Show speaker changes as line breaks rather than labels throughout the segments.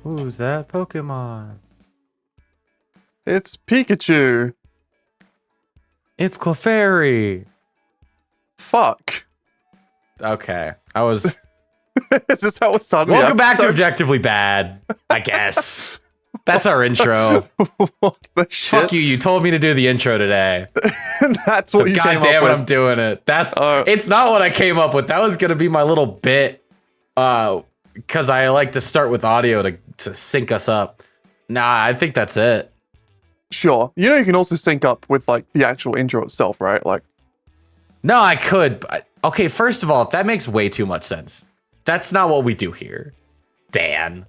Who's that Pokemon?
It's Pikachu.
It's Clefairy.
Fuck.
Okay, I was.
Is this how it started?
Welcome back to Objectively Bad, I guess. That's our intro.
What the shit?
Fuck you, you told me to do the intro today.
That's
So
what you came
God damn
up
it,
with.
I'm doing it. It's not what I came up with. That was gonna be my little bit. Because I like to start with audio to sync us up. Nah, I think that's it.
Sure. You know you can also sync up with like the actual intro itself, right? Like,
No, I could. But, okay, first of all, that makes way too much sense. That's not what we do here, Dan.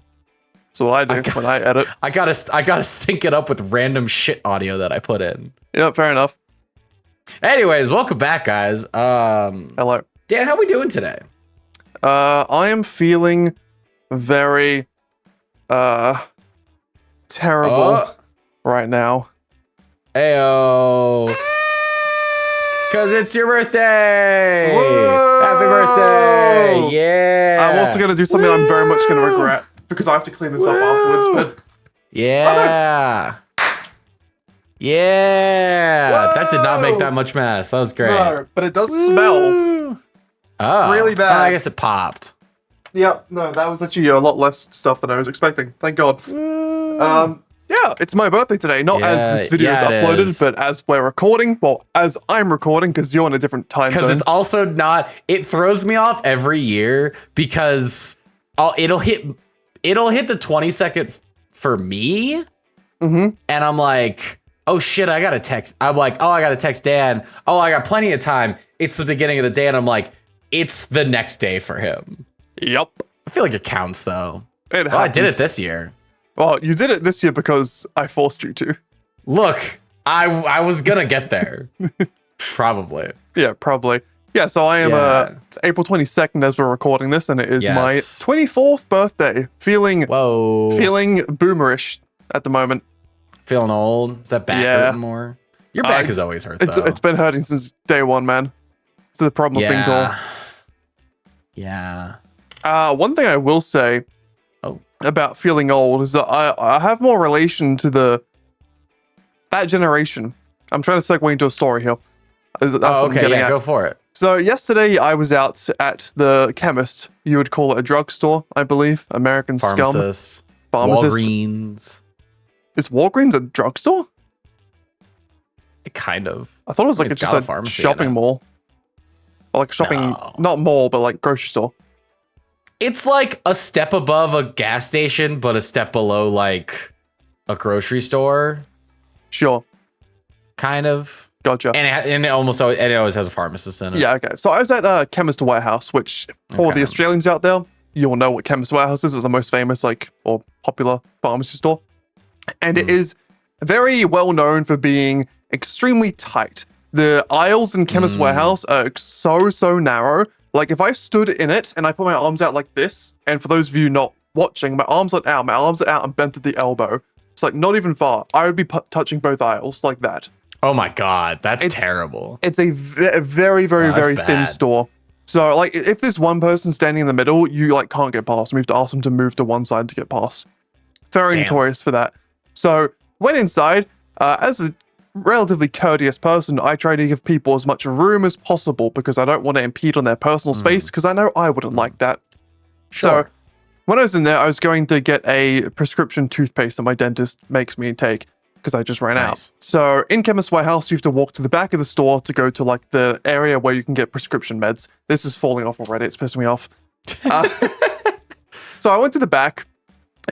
that's what I do when I edit.
I gotta sync it up with random shit audio that I put in.
Yeah, fair enough.
Anyways, welcome back, guys.
Hello.
Dan, how we doing today?
I am feeling very terrible right now.
Ayo. Cause it's your birthday.
Whoa!
Happy birthday. Yeah.
I'm also gonna do something I'm very much gonna regret because I have to clean this up afterwards, but
yeah. Yeah. That did not make that much mess. That was great.
no, but it does smell.
Oh,
really bad.
I guess it popped.
Yeah, no, that was actually a lot less stuff than I was expecting. Thank God. Yeah, it's my birthday today. Not as this video is uploaded, but as we're recording. Well, as I'm recording, because you're on a different time zone.
Because it's also not. It throws me off every year because it'll hit the 20-second for me, and I'm like, oh shit, I gotta text. I'm like, oh, I gotta text Dan. Oh, I got plenty of time. It's the beginning of the day, and I'm like, it's the next day for him.
Yep.
I feel like it counts though.
Well,
I did it this year.
Well, you did it this year because I forced you to.
Look, I was gonna get there. Probably.
Yeah, probably. Yeah, so I am it's April 22nd as we're recording this, and it is my 24th birthday. Feeling boomerish at the moment.
Feeling old? Is that back hurting more? Your back has always hurt though.
It's been hurting since day one, man. It's the problem of being tall.
Yeah.
One thing I will say about feeling old is that I have more relation to that generation. I'm trying to segue into a story here. That's what I'm getting at.
Go for it.
So yesterday I was out at the chemist. You would call it a drugstore, I believe. American
Pharmacist.
scum.
Walgreens.
Is Walgreens a drugstore?
Kind of.
I thought it was like
It's
just
got a
a
pharmacy
shopping
in it.
mall. Or like shopping, not mall, but like grocery store.
It's like a step above a gas station, but a step below like a grocery store.
Sure.
Kind of.
Gotcha.
And it always has a pharmacist in it.
Yeah, okay. So I was at Chemist Warehouse, which for the Australians out there, you will know what Chemist Warehouse is. It's the most famous or popular pharmacy store. And it is very well known for being extremely tight. The aisles in Chemist Warehouse are so narrow. Like if I stood in it and I put my arms out like this, and for those of you not watching, my arms are out and bent at the elbow. It's like not even far. I would be touching both aisles like that.
Oh my God, that's terrible.
It's a very thin store. So like if there's one person standing in the middle, you like can't get past them. You have to ask them to move to one side to get past. Very notorious for that. So went inside, as a relatively courteous person, I try to give people as much room as possible because I don't want to impede on their personal space because I know I wouldn't like that.
Sure.
So when I was in there, I was going to get a prescription toothpaste that my dentist makes me take because I just ran out. So in Chemist Warehouse, you have to walk to the back of the store to go to like the area where you can get prescription meds. This is falling off already. It's pissing me off. So I went to the back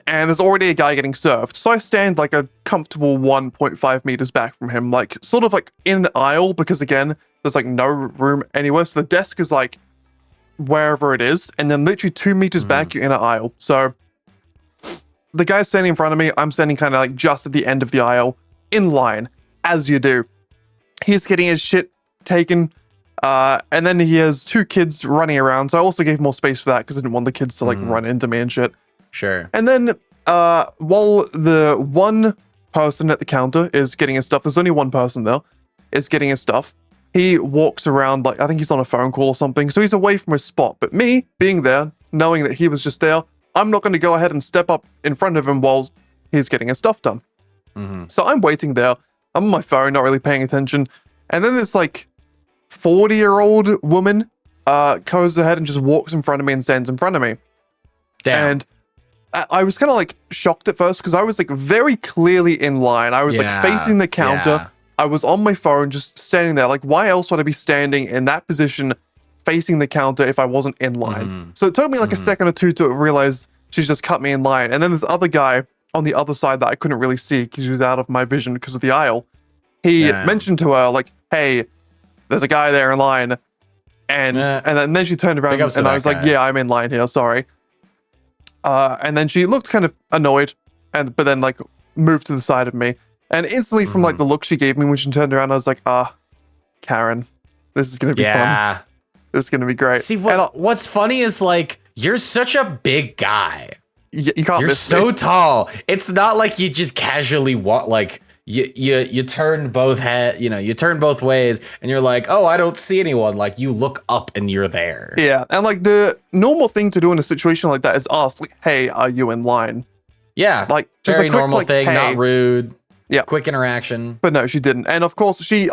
and there's already a guy getting served. So I stand like a comfortable 1.5 meters back from him, like sort of like in an aisle because again, there's like no room anywhere. So the desk is like wherever it is. And then literally 2 meters back, you're in an aisle. So the guy's standing in front of me. I'm standing kind of like just at the end of the aisle in line, as you do. He's getting his shit taken. And then he has 2 kids running around. So I also gave more space for that because I didn't want the kids to like run into me and shit.
Sure.
And then while the one person at the counter is getting his stuff, there's only one person there, is getting his stuff. He walks around like, I think he's on a phone call or something. So he's away from his spot. But me being there, knowing that he was just there, I'm not going to go ahead and step up in front of him while he's getting his stuff done. So I'm waiting there. I'm on my phone, not really paying attention. And then this like 40-year-old woman goes ahead and just walks in front of me and stands in front of me.
Damn.
And I was kind of like shocked at first because I was like very clearly in line. I was like facing the counter.
Yeah.
I was on my phone just standing there. Like, why else would I be standing in that position facing the counter if I wasn't in line? So it took me like a second or two to realize she's just cut me in line. And then this other guy on the other side that I couldn't really see because he was out of my vision because of the aisle. He mentioned to her like, hey, there's a guy there in line. And then she turned around and I was like, yeah, I'm in line here. Sorry. And then she looked kind of annoyed, but then like moved to the side of me. And instantly from like the look she gave me when she turned around, I was like, Karen, this is going to be fun. This is going to be great.
See, what's funny is like, you're such a big guy.
You can't
You're so tall. It's not like you just casually walk, like you turn both you turn both ways and you're like, oh, I don't see anyone. Like you look up and you're there.
Yeah. And like the normal thing to do in a situation like that is ask like, hey, are you in line?
Yeah.
Like just
very
a quick,
normal
like,
thing,
hey.
not rude.
Yeah.
Quick interaction.
But no, she didn't. And of course, she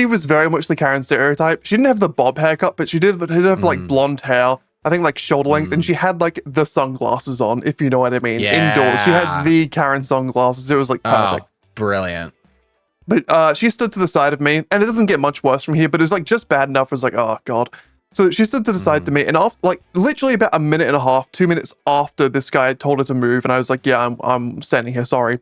was very much the Karen stereotype. She didn't have the bob haircut, but she did have like blonde hair. I think like shoulder length, and she had like the sunglasses on, if you know what I mean.
Yeah.
Indoors. She had the Karen sunglasses. It was like perfect.
Oh, brilliant.
But she stood to the side of me, and it doesn't get much worse from here, but it was like just bad enough. It was like, oh God. So she stood to the side to me, and after like literally about a minute and a half, 2 minutes after this guy told her to move, and I was like, yeah, I'm standing here, sorry.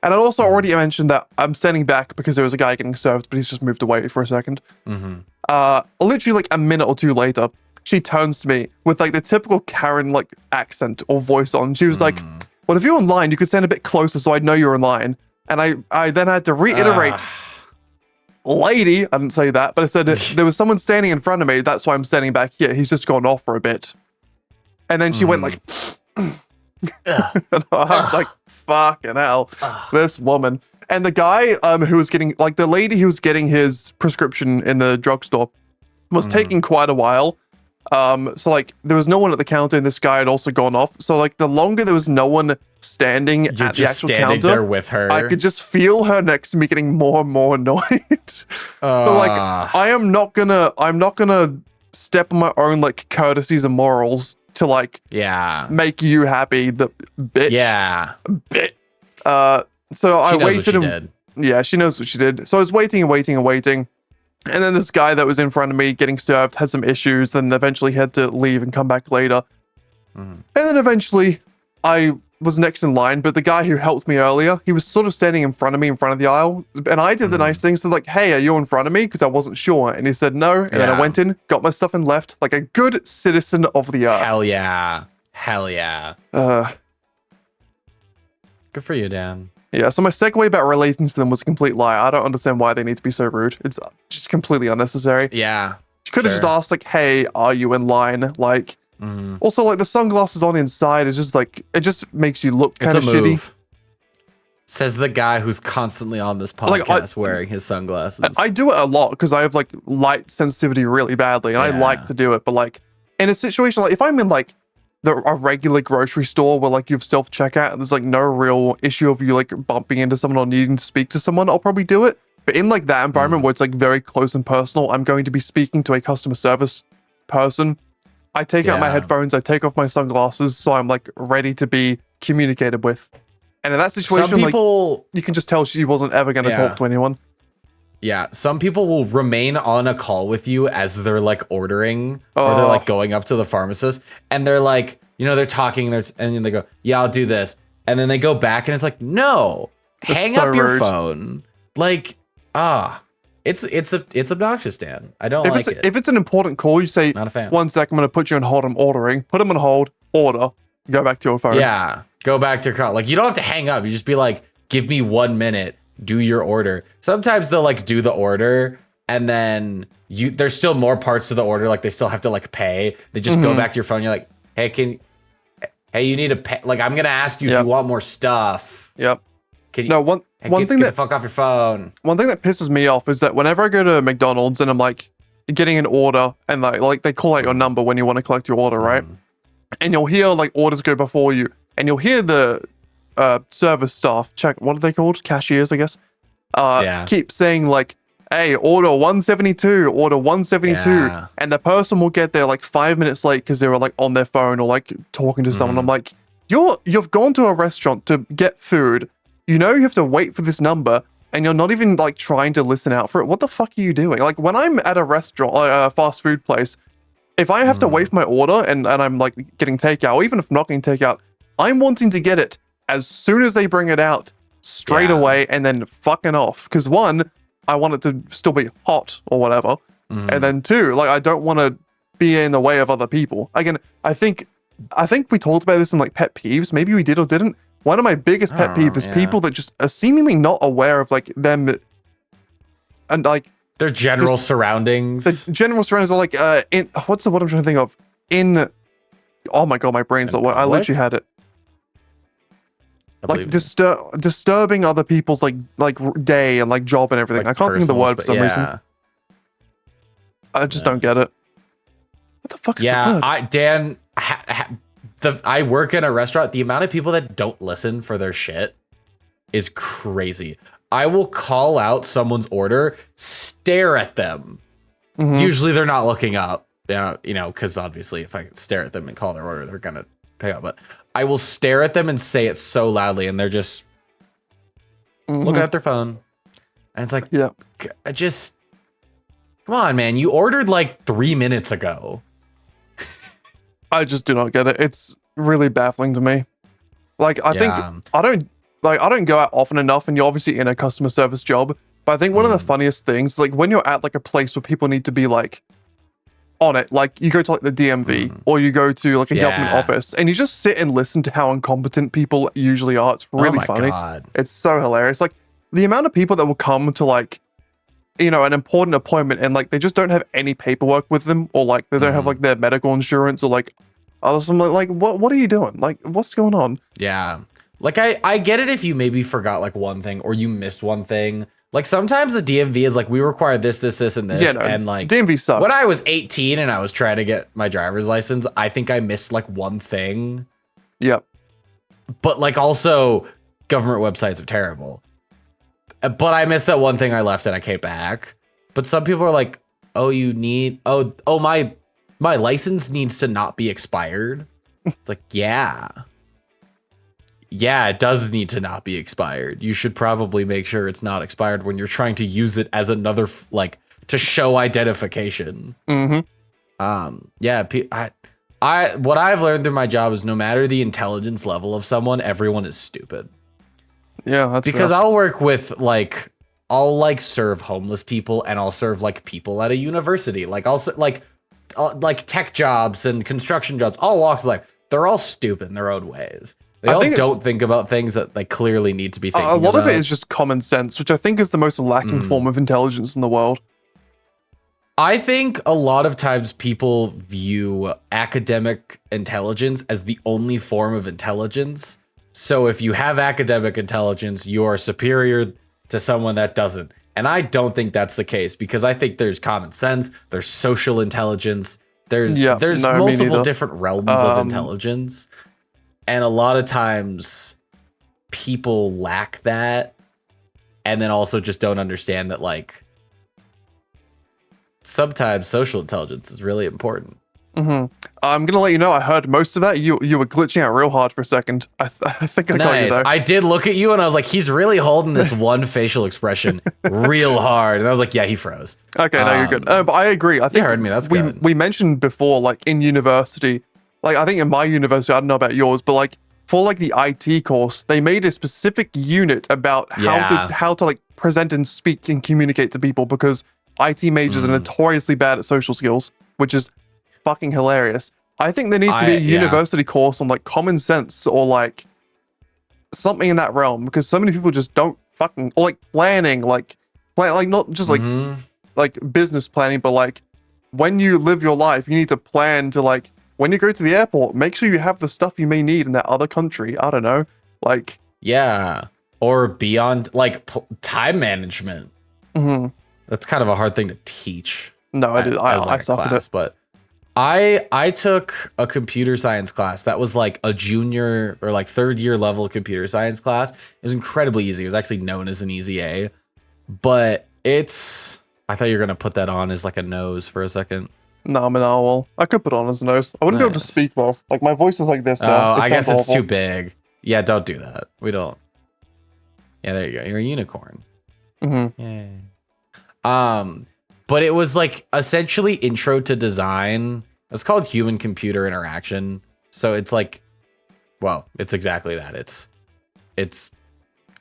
And I also already mentioned that I'm standing back because there was a guy getting served, but he's just moved away for a second. Literally like a minute or two later, she turns to me with like the typical Karen like accent or voice on. She was like, well, if you're in line, you could stand a bit closer so I'd know you're in line. And I then had to reiterate, lady, I didn't say that, but I said there was someone standing in front of me. That's why I'm standing back here. He's just gone off for a bit. And then she went like, and I was like, fucking hell, this woman. And the guy who was getting, like the lady who was getting his prescription in the drugstore was taking quite a while. So like there was no one at the counter and this guy had also gone off. So like the longer there was no one standing at the actual counter
there with her,
I could just feel her next to me getting more and more annoyed. But like I'm not gonna step on my own like courtesies and morals to like make you happy, the bitch. So I waited. Yeah, she knows what she did. So I was waiting and waiting and waiting. And then this guy that was in front of me getting served had some issues, then eventually had to leave and come back later. And then eventually I was next in line, but the guy who helped me earlier, he was sort of standing in front of me in front of the aisle. And I did the nice thing, so like, hey, are you in front of me? Because I wasn't sure. And he said no. And then I went in, got my stuff and left like a good citizen of the earth.
Hell yeah. Hell yeah. Good for you, Dan.
Yeah, so my segue about relating to them was a complete lie. I don't understand why they need to be so rude. It's just completely unnecessary.
Yeah.
You could have just asked, like, hey, are you in line? Like, also, like, the sunglasses on inside is just, like, it just makes you look kind of shitty.
Says the guy who's constantly on this podcast wearing his sunglasses.
I do it a lot because I have, like, light sensitivity really badly, and I like to do it. But, like, in a situation, like, if I'm in, like, a regular grocery store where like you've self-checkout and there's like no real issue of you like bumping into someone or needing to speak to someone, I'll probably do it. But in like that environment where it's like very close and personal, I'm going to be speaking to a customer service person. I take out my headphones, I take off my sunglasses, so I'm like ready to be communicated with. And in that situation, some people, like, you can just tell she wasn't ever going to talk to anyone.
Yeah, some people will remain on a call with you as they're like ordering or they're like going up to the pharmacist and they're like, you know, they're talking and then they go, yeah, I'll do this. And then they go back and it's like, no, hang up your phone. Like, it's obnoxious, Dan. I don't like it.
If it's an important call, you say,
not a fan.
1 sec, I'm going to put you on hold, I'm ordering. Put them on hold, order, go back to your phone.
Yeah, go back to your call. Like, you don't have to hang up. You just be like, give me 1 minute. Do your order. Sometimes they'll like do the order and then there's still more parts to the order. Like they still have to like pay. They just go back to your phone. You're like, hey, you need to pay. Like, I'm going to ask you if you want more stuff.
Yep.
Can you,
no, one thing
get the fuck off your phone.
One thing that pisses me off is that whenever I go to McDonald's and I'm like getting an order and like they call out your number when you want to collect your order, right? and you'll hear like orders go before you, and you'll hear the service staff what are they called? Cashiers, I guess. Keep saying like, hey, order 172, order 172.
Yeah.
And the person will get there like 5 minutes late because they were like on their phone or like talking to someone. I'm like, you've gone to a restaurant to get food. You know you have to wait for this number and you're not even like trying to listen out for it. What the fuck are you doing? Like when I'm at a restaurant, a fast food place, if I have to wait for my order and I'm like getting takeout, or even if I'm not getting takeout, I'm wanting to get it as soon as they bring it out straight away and then fucking off. Because one, I want it to still be hot or whatever. And then two, like I don't want to be in the way of other people. Again, I think we talked about this in like pet peeves. Maybe we did or didn't. One of my biggest pet peeves is people that just are seemingly not aware of like them and like
their general surroundings.
The general surroundings are like in what's the word I'm trying to think of? In oh my god, my brain's not working. I literally had it. Like disturbing other people's like day and like job and everything. Like I can't think of the word for some reason. I just don't get it. What the fuck is the word?
I work in a restaurant. The amount of people that don't listen for their shit is crazy. I will call out someone's order, stare at them. Usually they're not looking up, you know, because obviously if I stare at them and call their order, they're gonna pick up. But I will stare at them and say it so loudly, and they're just looking at their phone. And it's like, come on, man, you ordered like 3 minutes ago.
I just do not get it. It's really baffling to me. Like, I think I don't go out often enough, and you're obviously in a customer service job. But I think one of the funniest things, like when you're at like a place where people need to be like on it, like you go to like the DMV or you go to like a government office, and you just sit and listen to how incompetent people usually are. It's really funny. God. It's so hilarious. Like the amount of people that will come to like, you know, an important appointment and like they just don't have any paperwork with them, or like they don't have like their medical insurance, or like other something like what are you doing? Like what's going on?
Yeah. Like I get it if you maybe forgot like one thing or you missed one thing. Like sometimes the DMV is like, we require this, and this.
Yeah, no,
and like
DMV sucks.
When I was 18 and I was trying to get my driver's license, I think I missed like one thing.
Yep.
But like also government websites are terrible. But I missed that one thing I left and I came back. But some people are like, oh, you need, my license needs to not be expired. It's like, yeah, it does need to not be expired. You should probably make sure it's not expired when you're trying to use it as another, like, to show identification.
Yeah,
what I've learned through my job is no matter the intelligence level of someone, everyone is stupid.
Yeah, that's
because
fair.
I'll work with like, I'll like serve homeless people, and I'll serve like people at a university. Like also like tech jobs and construction jobs, all walks of life. They're all stupid in their own ways. They all don't think about things that they clearly need to be thinking about.
A lot of it is just common sense, which I think is the most lacking form of intelligence in the world.
I think a lot of times people view academic intelligence as the only form of intelligence. So if you have academic intelligence, you are superior to someone that doesn't. And I don't think that's the case, because I think there's common sense, there's social intelligence, there's multiple different realms of intelligence. And a lot of times people lack that, and then also just don't understand that like sometimes social intelligence is really important.
I'm gonna let you know, I heard most of that. You were glitching out real hard for a second. I think I got you there.
I did look at you and I was like, he's really holding this one facial expression real hard. And I was like, yeah, he froze.
Okay, no, you're good. But I agree. I think
you heard me. That's good.
We mentioned before, like in university, like I think in my university, I don't know about yours, but like for like the IT course, they made a specific unit about how to like present and speak and communicate to people, because IT majors are notoriously bad at social skills, which is fucking hilarious. I think there needs to be a university course on like common sense or like something in that realm, because so many people just don't fucking, or like planning, like not just like business planning, but like when you live your life, you need to plan to like, when you go to the airport, make sure you have the stuff you may need in that other country. I don't know, like
or beyond like time management. That's kind of a hard thing to teach.
No, I suck at it,
but I took a computer science class that was like a junior or like third year level computer science class. It was incredibly easy. It was actually known as an easy A, but I thought you were going to put that on as like a nose for a second.
No, I'm an owl. I could put on his nose. I wouldn't be able to speak though. Like my voice is like this now.
Oh, I guess it's too big. Yeah, don't do that. We don't. Yeah, there you go. You're a unicorn.
Mm-hmm.
Yeah. But it was like essentially intro to design. It's called human computer interaction. So it's like, well, it's exactly that. It's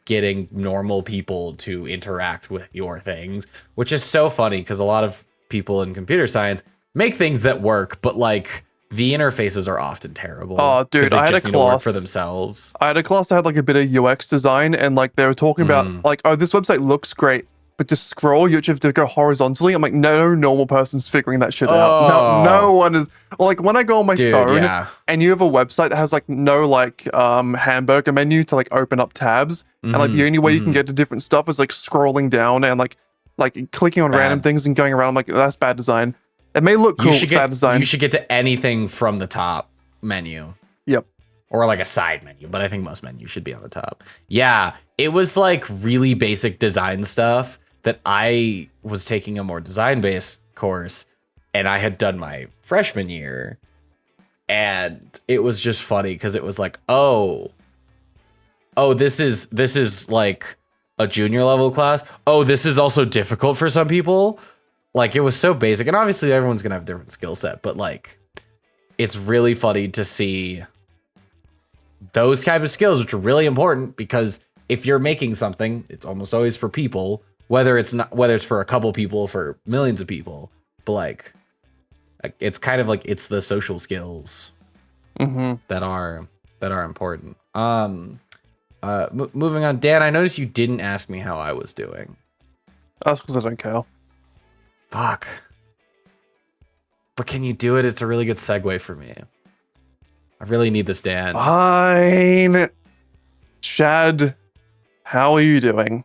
getting normal people to interact with your things, which is so funny because a lot of people in computer science make things that work, but like the interfaces are often terrible.
Oh, dude, I had a class
for themselves.
I had a class that had like a bit of UX design, and like they were talking about like, oh, this website looks great, but to scroll, you have to go horizontally. I'm like, no normal person's figuring that shit out. No one is. Well, like when I go on my phone and you have a website that has like no like hamburger menu to like open up tabs, and like the only way you can get to different stuff is like scrolling down and like clicking on random things and going around. I'm like, that's bad design. It may look cool, bad design.
You should get to anything from the top menu.
Yep.
Or like a side menu, but I think most menus should be on the top. Yeah, it was like really basic design stuff that I was taking a more design-based course, and I had done my freshman year, and it was just funny because it was like, oh, this is like a junior level class. Oh, this is also difficult for some people. Like it was so basic, and obviously everyone's gonna have a different skill set, but like it's really funny to see those type of skills, which are really important because if you're making something, it's almost always for people, whether it's for a couple people, for millions of people, but like it's kind of like it's the social skills that are important. Moving on, Dan, I noticed you didn't ask me how I was doing.
That's because I don't care.
Fuck. But can you do it? It's a really good segue for me. I really need this, Dan.
Fine. Chad, how are you doing?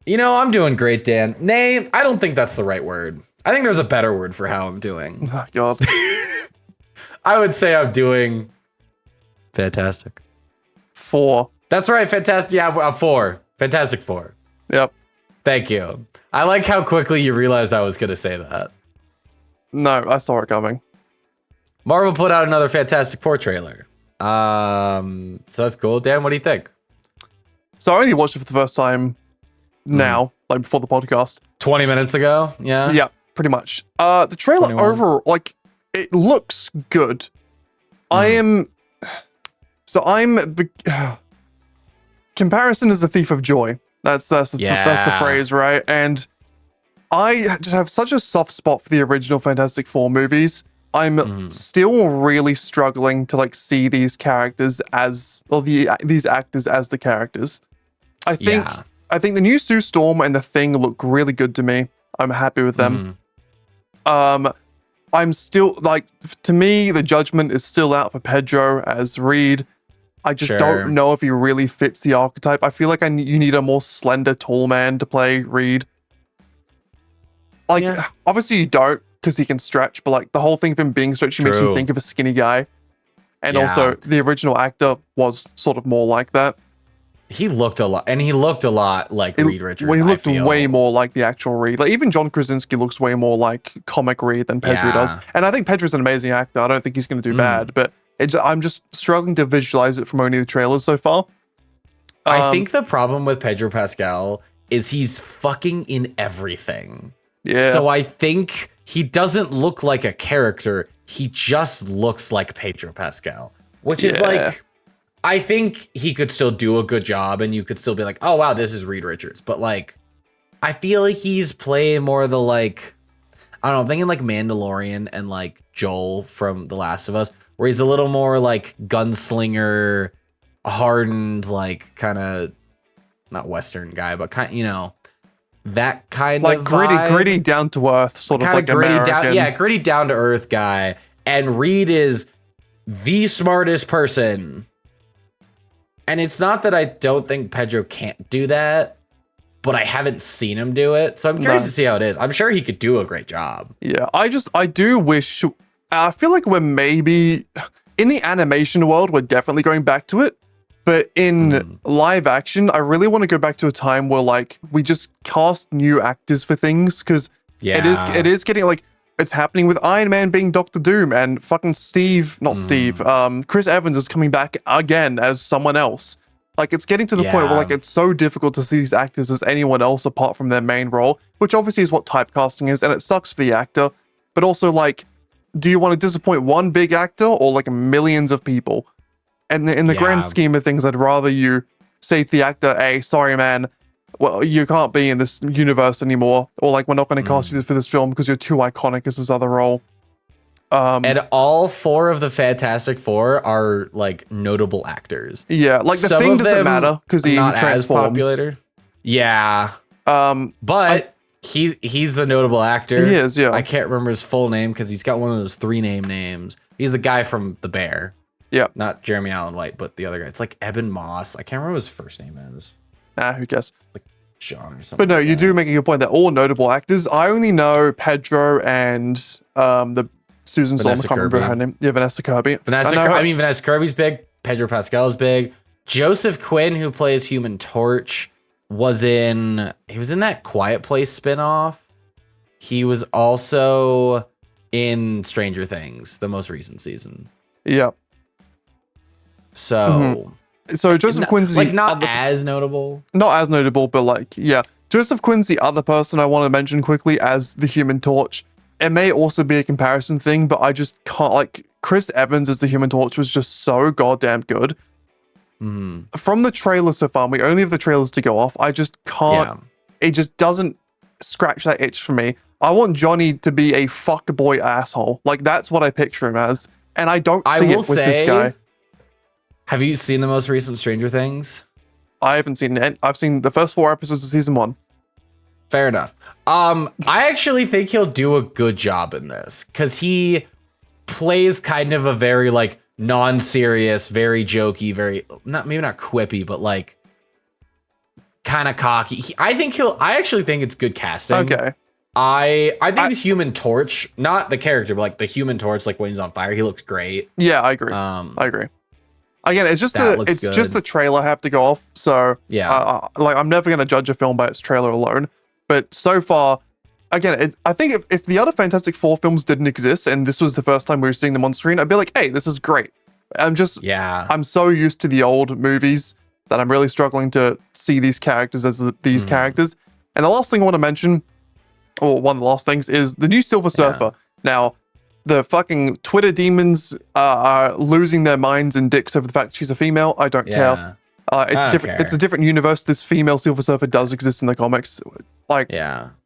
You know, I'm doing great, Dan. Nay, I don't think that's the right word. I think there's a better word for how I'm doing.
Oh, God.
I would say I'm doing fantastic.
4.
That's right, fantastic. Yeah, 4. Fantastic 4.
Yep.
Thank you. I like how quickly you realized I was going to say that.
No, I saw it coming.
Marvel put out another Fantastic Four trailer. So that's cool. Dan, what do you think?
So I only watched it for the first time now, like before the podcast.
20 minutes ago? Yeah?
Yeah, pretty much. The trailer
21.
overall, like, it looks good. I'm comparison is the thief of joy. That's the phrase, right? And I just have such a soft spot for the original Fantastic Four movies. I'm still really struggling to like see these characters these actors as the characters. I think the new Sue Storm and the Thing look really good to me. I'm happy with them. I'm still like, to me, the judgment is still out for Pedro as Reed. I just don't know if he really fits the archetype. I feel like you need a more slender, tall man to play Reed. Like, obviously you don't, because he can stretch, but like the whole thing of him being stretchy makes you think of a skinny guy. And also, the original actor was sort of more like that.
He looked a lot like Reed Richards.
Well, he looked way more like the actual Reed. Like, even John Krasinski looks way more like comic Reed than Pedro does. And I think Pedro's an amazing actor. I don't think he's going to do bad, but I'm just struggling to visualize it from only the trailers so far.
I think the problem with Pedro Pascal is he's fucking in everything.
Yeah.
So I think he doesn't look like a character. He just looks like Pedro Pascal, which is like, I think he could still do a good job and you could still be like, oh, wow, this is Reed Richards. But like, I feel like he's playing more the like, I don't know, I'm thinking like Mandalorian and like Joel from The Last of Us, where he's a little more like gunslinger, hardened, like kind of not Western guy, but kind, you know, that kind
like
of
gritty, down to earth, sort of like
gritty
American.
gritty down to earth guy. And Reed is the smartest person. And it's not that I don't think Pedro can't do that, but I haven't seen him do it. So I'm curious to see how it is. I'm sure he could do a great job.
Yeah, I do wish I feel like we're maybe in the animation world, we're definitely going back to it. But in live action, I really want to go back to a time where like we just cast new actors for things, because it is getting like it's happening with Iron Man being Doctor Doom, and fucking Chris Evans is coming back again as someone else. Like it's getting to the point where like it's so difficult to see these actors as anyone else apart from their main role, which obviously is what typecasting is, and it sucks for the actor. But also like, do you want to disappoint one big actor or like millions of people? And in the grand scheme of things, I'd rather you say to the actor, hey, sorry, man, well, you can't be in this universe anymore. Or like, we're not going to cast you for this film because you're too iconic as this other role.
And all 4 of the Fantastic Four are like notable actors.
Yeah, like the Thing doesn't matter because he
not
transforms.
As popular. Yeah. But he's a notable actor.
He is, yeah.
I can't remember his full name because he's got one of those 3 names. He's the guy from The Bear.
Yeah.
Not Jeremy Allen White, but the other guy. It's like Eben Moss. I can't remember what his first name is.
Who cares?
Like John or something.
But no,
like
you
that.
do make a good point. They're all notable actors. I only know Pedro and the Susan Solomon. I can't remember her name. Yeah, Vanessa Kirby.
Vanessa Kirby's big. Pedro Pascal's big. Joseph Quinn, who plays Human Torch, was in that Quiet Place spinoff. He was also in Stranger Things, the most recent season.
Yeah.
So
Joseph Quinn's
like not as notable,
but like, yeah, Joseph Quinn's the other person I want to mention quickly as the Human Torch. It may also be a comparison thing, but I just can't, like, Chris Evans as the Human Torch was just so goddamn good. From the trailer so far, we only have the trailers to go off. I just can't, it just doesn't scratch that itch for me. I want Johnny to be a fuckboy asshole. Like, that's what I picture him as. And I don't see it with this guy.
Have you seen the most recent Stranger Things?
I haven't seen it. I've seen the first 4 episodes of season 1.
Fair enough. I actually think he'll do a good job in this because he plays kind of a very like non-serious, very jokey, maybe not quippy, but like kind of cocky. I actually think it's good casting.
Okay.
I think the Human Torch, not the character, but like the Human Torch, like when he's on fire, he looks great.
Yeah, I agree. I agree. Again, it's just the trailer I have to go off. So
yeah,
like I'm never gonna judge a film by its trailer alone. But so far, again, I think if the other Fantastic Four films didn't exist and this was the first time we were seeing them on screen, I'd be like, hey, this is great. I'm so used to the old movies that I'm really struggling to see these characters as these characters. And the last thing I want to mention, or one of the last things, is the new Silver Surfer. Now, the fucking Twitter demons are losing their minds and dicks over the fact that she's a female. I don't care. It's different. It's a different universe. This female Silver Surfer does exist in the comics. Like,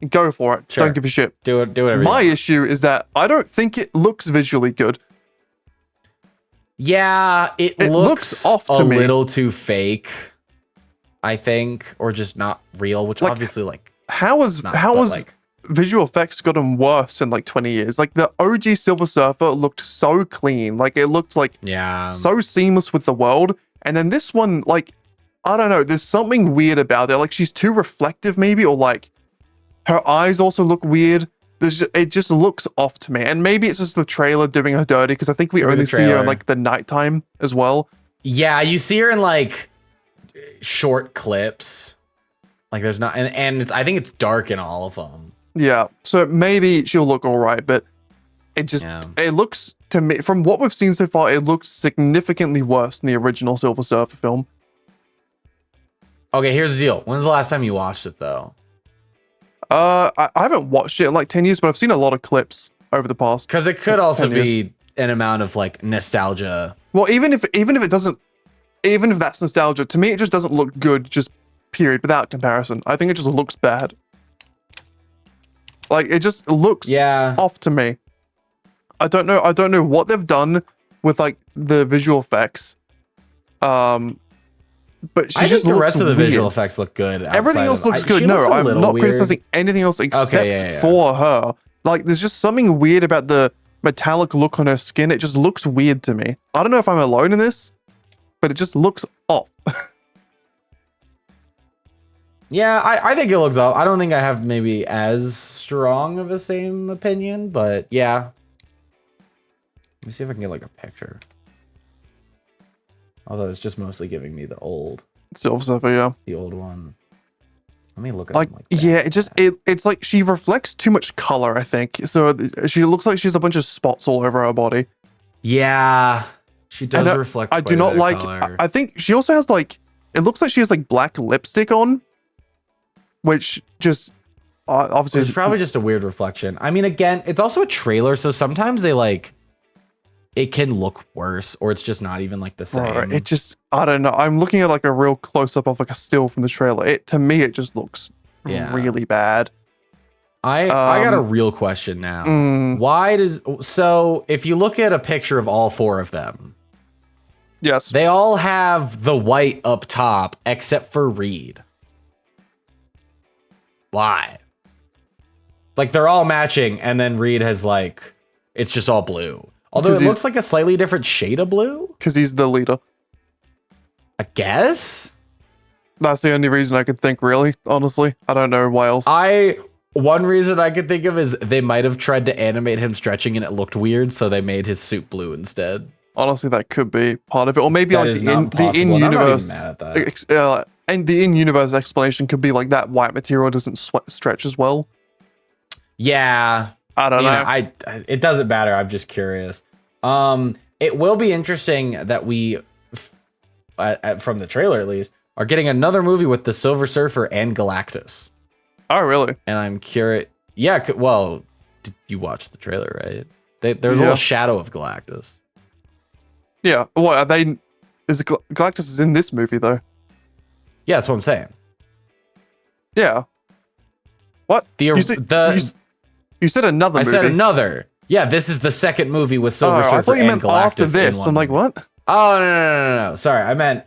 go for it. Sure. Don't give a shit.
Do whatever.
My issue is that I don't think it looks visually good.
Yeah, it looks off to me. A little too fake, I think, or just not real. Which obviously, like,
how was visual effects gotten worse in like 20 years? Like the OG Silver Surfer looked so clean. Like it looked like so seamless with the world. And then this one, like, I don't know, there's something weird about it. Like she's too reflective maybe, or like her eyes also look weird. It just looks off to me. And maybe it's just the trailer doing her dirty, because I think we only see her in like the nighttime as well. Yeah,
you see her in like short clips. Like there's not, and I think it's dark in all of them.
Yeah, so maybe she'll look all right, but it just, it looks, to me, from what we've seen so far, it looks significantly worse than the original Silver Surfer film.
Okay, here's the deal. When's the last time you watched it, though?
I haven't watched it in like 10 years, but I've seen a lot of clips over the past.
Because it could also be an amount of like nostalgia.
Well, even if that's nostalgia, to me, it just doesn't look good, just period, without comparison. I think it just looks bad. Like, it just looks off to me. I don't know what they've done with like the visual effects. But I think
the rest of the visual effects look good.
Everything else looks good. No, I'm not criticizing anything else except for her. Like, there's just something weird about the metallic look on her skin. It just looks weird to me. I don't know if I'm alone in this, but it just looks off.
Yeah, I think it looks off. I don't think I have maybe as strong of a same opinion, but yeah. Let me see if I can get like a picture. Although it's just mostly giving me the old
Silver Surfer, yeah.
The old one. Let me look at
Like,
them like
yeah, it's like she reflects too much color, I think. So she looks like she has a bunch of spots all over her body.
Yeah, she does reflect.
I do not like.
Color.
I think she also has like. It looks like she has like black lipstick on, which just obviously
it's probably just a weird reflection. I mean, again, it's also a trailer, so sometimes they like. It can look worse, or it's just not even like the same.
Right, it just, I don't know. I'm looking at like a real close up of like a still from the trailer. To me, it just looks really bad.
I got a real question now. Why so if you look at a picture of all four of them,
yes,
they all have the white up top except for Reed. Why? Like they're all matching, and then Reed has like it's just all blue. Although it looks like a slightly different shade of blue.
Because he's the leader.
I guess.
That's the only reason I could think, really. Honestly, I don't know why else.
One reason I could think of is they might have tried to animate him stretching and it looked weird, so they made his suit blue instead.
Honestly, that could be part of it, or maybe
that
like the in-universe and the in-universe explanation could be like that white material doesn't stretch as well.
Yeah.
I don't know.
It doesn't matter. I'm just curious. It will be interesting that we, from the trailer at least, are getting another movie with the Silver Surfer and Galactus.
Oh, really?
And I'm curious. Yeah. Well, did you watch the trailer, right? There's a little shadow of Galactus.
Yeah. What are they? Galactus is in this movie though.
Yeah, that's what I'm saying.
Yeah. What? You said another movie.
I said another. Yeah, this is the second movie with Silver Surfer.
I thought you meant
Galactus
after this. I'm like, what?
Oh, no. Sorry, I meant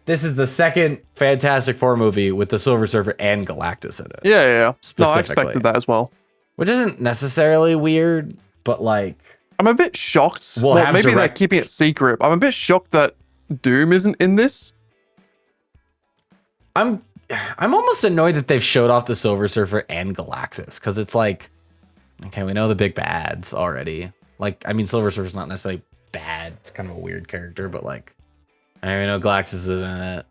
this is the second Fantastic Four movie with the Silver Surfer and Galactus in it.
Yeah.
Specifically.
No, I expected that as well.
Which isn't necessarily weird, but like...
I'm a bit shocked. Maybe they're keeping it secret. I'm a bit shocked that Doom isn't in this.
I'm almost annoyed that they've showed off the Silver Surfer and Galactus, because it's like... Okay, we know the big bads already. Like, I mean, Silver Surfer's not necessarily bad. It's kind of a weird character, but like, I already know Galactus is in it.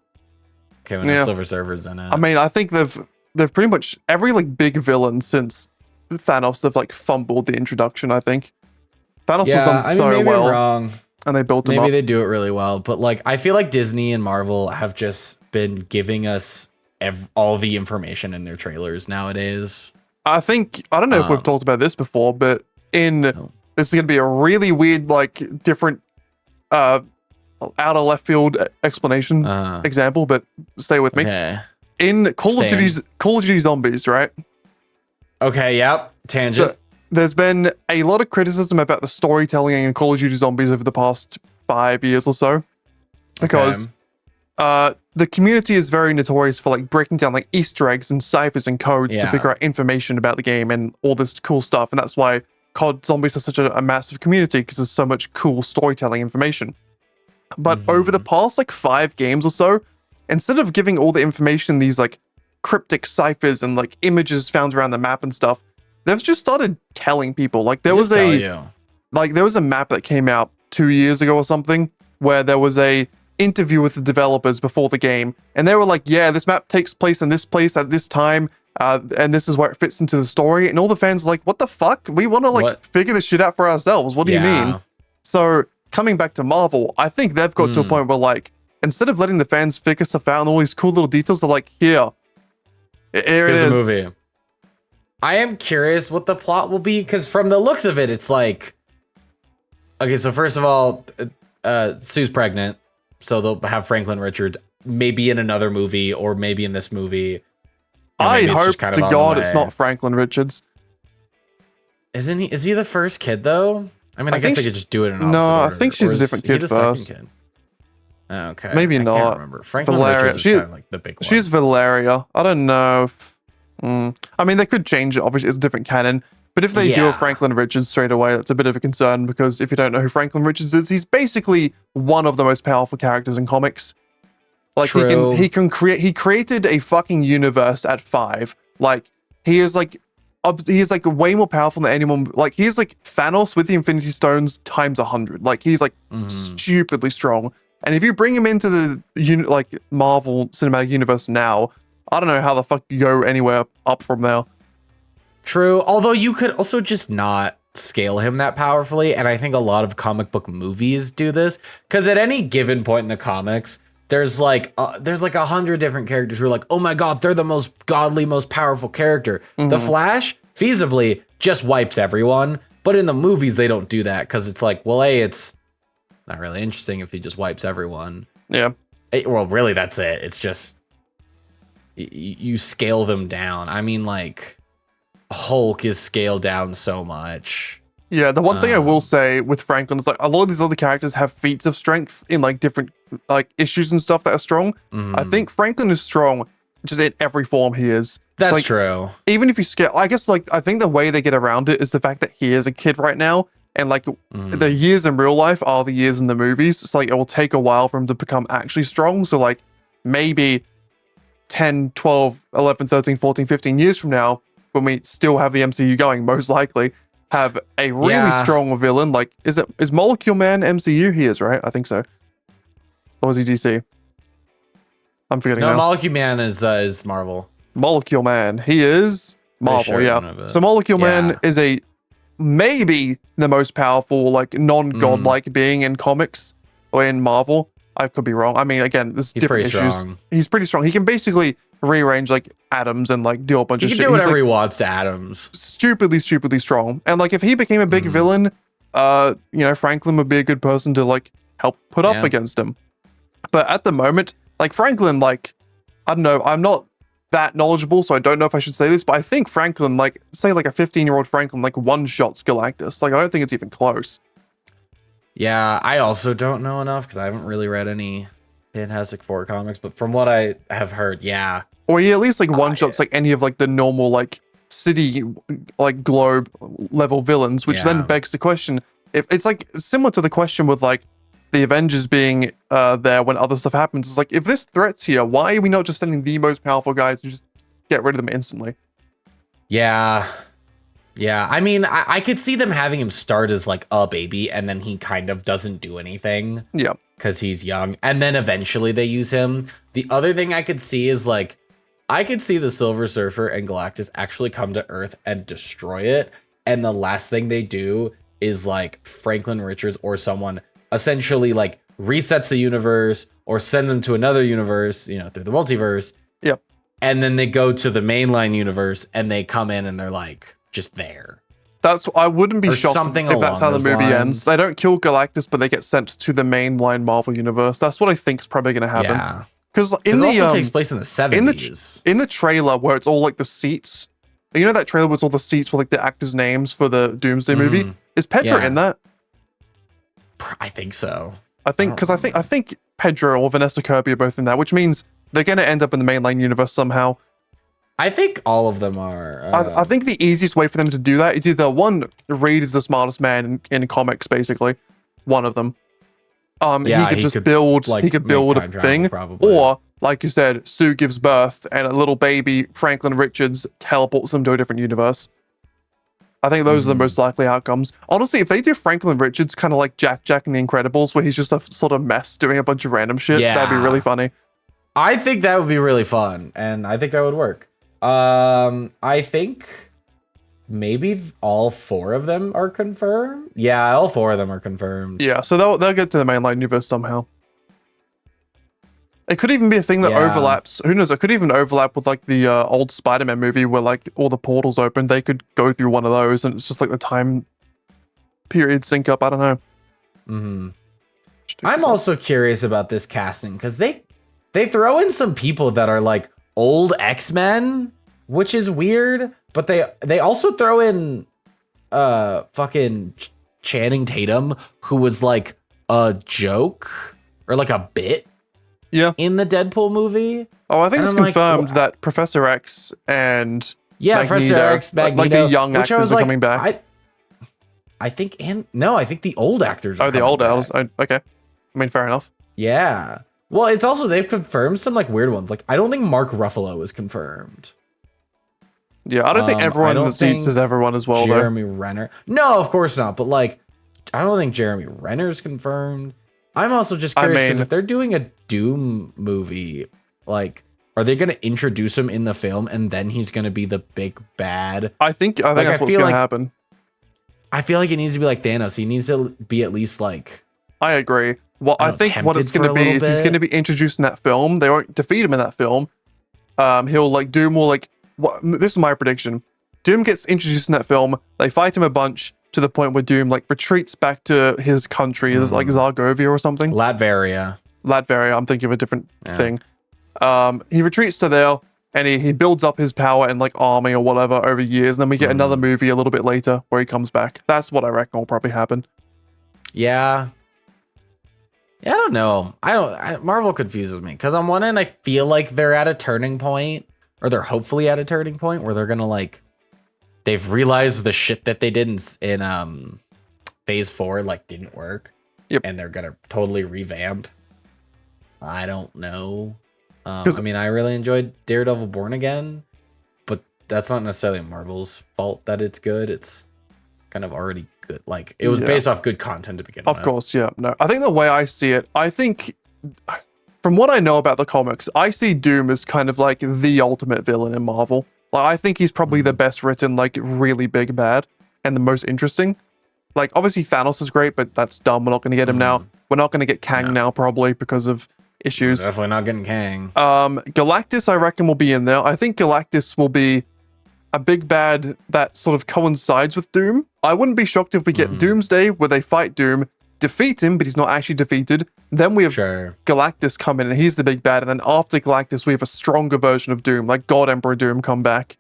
Okay, we know Silver Surfer's in it.
I mean, I think they've pretty much every like big villain since Thanos, they've like fumbled the introduction. I think Thanos was done so well,
wrong,
and they built him up.
Maybe they do it really well, but like, I feel like Disney and Marvel have just been giving us all the information in their trailers nowadays.
I don't know if we've talked about this before, but this is going to be a really weird, like, different, out of left field explanation example, but stay with me.
Okay.
In Call of Duty Zombies, right?
Okay, yep. Tangent.
So, there's been a lot of criticism about the storytelling in Call of Duty Zombies over the past 5 years or so. Because the community is very notorious for like breaking down like Easter eggs and ciphers and codes to figure out information about the game and all this cool stuff. And that's why COD Zombies has such a massive community, because there's so much cool storytelling information. But over the past like 5 games or so, instead of giving all the information, these like cryptic ciphers and like images found around the map and stuff, they've just started telling people. Like there was a map that came out 2 years ago or something, where there was a interview with the developers before the game, and they were like, yeah, this map takes place in this place at this time, and this is where it fits into the story. And all the fans are like, what the fuck? We want to like figure this shit out for ourselves. What do you mean? So coming back to Marvel, I think they've got to a point where like, instead of letting the fans figure stuff out and all these cool little details, they're like, here it is.
A movie. I am curious what the plot will be, because from the looks of it, it's like, okay, so first of all, Sue's pregnant. So they'll have Franklin Richards maybe in another movie, or maybe in this movie.
I hope to God it's not Franklin Richards.
Isn't he? Is he the first kid though? I mean, I guess they could just do it in opposite order.
I think she's a different kid first.
Kid? Okay,
maybe not.
I can't remember. Franklin Richards is kind of like the big one.
She's Valeria. I don't know. I mean, they could change it. Obviously, it's a different canon. But if they do a Franklin Richards straight away, that's a bit of a concern, because if you don't know who Franklin Richards is, he's basically one of the most powerful characters in comics. Like he created a fucking universe at 5. Like he is like he's like way more powerful than anyone. Like he's like Thanos with the Infinity Stones times 100. Like he's like stupidly strong. And if you bring him into the like Marvel Cinematic Universe now, I don't know how the fuck you go anywhere up from there.
True. Although you could also just not scale him that powerfully. And I think a lot of comic book movies do this because at any given point in the comics, there's like 100 different characters who are like, oh my God, they're the most godly, most powerful character. The Flash feasibly just wipes everyone. But in the movies, they don't do that because it's like, well, it's not really interesting if he just wipes everyone.
Yeah.
Well, really, that's it. It's just you scale them down. I mean, like Hulk is scaled down so much.
Yeah, the one thing I will say with Franklin is like a lot of these other characters have feats of strength in like different like issues and stuff that are strong. I think Franklin is strong just in every form he is.
That's
like,
true.
Even if you scale, I guess like I think the way they get around it is the fact that he is a kid right now. And like the years in real life are the years in the movies. It's like it will take a while for him to become actually strong. So like maybe 10, 12, 11, 13, 14, 15 years from now, when we still have the MCU going, most likely have a really strong villain. Like, is Molecule Man MCU? He is, right? I think so. Or is he DC? I'm forgetting now.
No, Molecule Man is Marvel.
Molecule Man. He is Marvel,
sure
yeah. So Molecule Man is maybe the most powerful, like, non-godlike being in comics or in Marvel. I could be wrong. I mean, again, there's different issues. Strong. He's pretty strong. He can basically rearrange like atoms and like do a bunch of shit.
He can do whatever he wants to atoms.
Stupidly strong. And like if he became a big villain, Franklin would be a good person to like help put up against him. But at the moment, like Franklin, like I don't know, I'm not that knowledgeable, so I don't know if I should say this, but I think Franklin, like say like a 15-year-old Franklin, like one-shots Galactus. Like I don't think it's even close.
Yeah, I also don't know enough because I haven't really read any Fantastic Four comics, but from what I have heard, yeah.
Or he at least like one-shots like any of like the normal like city like globe level villains, which then begs the question, if it's like similar to the question with like the Avengers being there when other stuff happens. It's like, if this threat's here, why are we not just sending the most powerful guys to just get rid of them instantly?
Yeah. Yeah, I mean, I could see them having him start as like a baby and then he kind of doesn't do anything.
Yeah.
Because he's young. And then eventually they use him. The other thing I could see is like, I could see the Silver Surfer and Galactus actually come to Earth and destroy it. And the last thing they do is like Franklin Richards or someone essentially like resets the universe or sends them to another universe, through the multiverse.
Yep.
And then they go to the mainline universe and they come in and they're like, just there.
I wouldn't be shocked if that's how the movie ends. They don't kill Galactus, but they get sent to the mainline Marvel universe. That's what I think is probably going to happen.
Yeah.
Because
it also takes place in the 70s.
In the trailer where it's all like the seats, that trailer with all the seats with like the actors' names for the Doomsday movie? Is Pedro in that?
I think so.
I think Pedro or Vanessa Kirby are both in that, which means they're going to end up in the mainline universe somehow.
I think all of them are.
I think the easiest way for them to do that is either one, Reed is the smartest man in comics, basically. One of them. He could build a thing. Probably. Or, like you said, Sue gives birth and a little baby, Franklin Richards, teleports them to a different universe. I think those are the most likely outcomes. Honestly, if they do Franklin Richards kind of like Jack in The Incredibles, where he's just a sort of mess doing a bunch of random shit, that'd be really funny.
I think that would be really fun, and I think that would work. I think maybe all 4 of them are confirmed. Yeah, all 4 of them are confirmed.
Yeah, so they'll get to the mainline universe somehow. It could even be a thing that overlaps. Who knows? It could even overlap with like the old Spider-Man movie where like all the portals open. They could go through one of those, and it's just like the time period sync up. I don't know.
I'm also curious about this casting because they throw in some people that are like old X-Men, which is weird, but they also throw in fucking Channing Tatum, who was like a joke or like a bit in the Deadpool movie.
Oh, I think it's confirmed that Professor X and
Magneto,
Professor X, Magneto, like the young actors are coming back.
I think the old actors are
the old actors. Okay. I mean, fair enough.
Yeah. Well, it's also, they've confirmed some like weird ones. Like, I don't think Mark Ruffalo is confirmed.
Yeah, I don't think everyone in the seats is everyone as well,
Jeremy Renner. No, of course not. But like, I don't think Jeremy Renner's confirmed. I'm also just curious because if they're doing a Doom movie, like, are they going to introduce him in the film and then he's going to be the big bad?
I think that's what's going to happen.
I feel like it needs to be like Thanos. He needs to be at least like.
I agree. Well, I think what it's going to be is he's going to be introduced in that film. They won't defeat him in that film. He'll like Doom will like. This is my prediction. Doom gets introduced in that film. They fight him a bunch to the point where Doom like retreats back to his country, like Zargovia or something.
Latveria.
I'm thinking of a different thing. He retreats to there and he builds up his power and like army or whatever over years. And then we get another movie a little bit later where he comes back. That's what I reckon will probably happen.
Yeah. I don't know. Marvel confuses me because on one end I feel like they're at a turning point, or they're hopefully at a turning point where they're gonna like, they've realized the shit that they did in Phase 4 like didn't work.
Yep.
And they're gonna totally revamp. I don't know. I mean, I really enjoyed Daredevil Born Again, but that's not necessarily Marvel's fault that it's good. It's kind of already good. Like, it was based off good content to begin with.
Of course, yeah. No, I think the way I see it, I think from what I know about the comics, I see Doom as kind of like the ultimate villain in Marvel. Like, I think he's probably the best written, like really big bad and the most interesting. Like, obviously Thanos is great, but that's dumb. We're not going to get him now. We're not going to get Kang now probably because of issues.
We're definitely not getting Kang.
Galactus, I reckon, will be in there. I think Galactus will be a big bad that sort of coincides with Doom. I wouldn't be shocked if we get Doomsday where they fight Doom, defeat him, but he's not actually defeated. Then we have Galactus come in and he's the big bad. And then after Galactus, we have a stronger version of Doom, like God Emperor Doom come back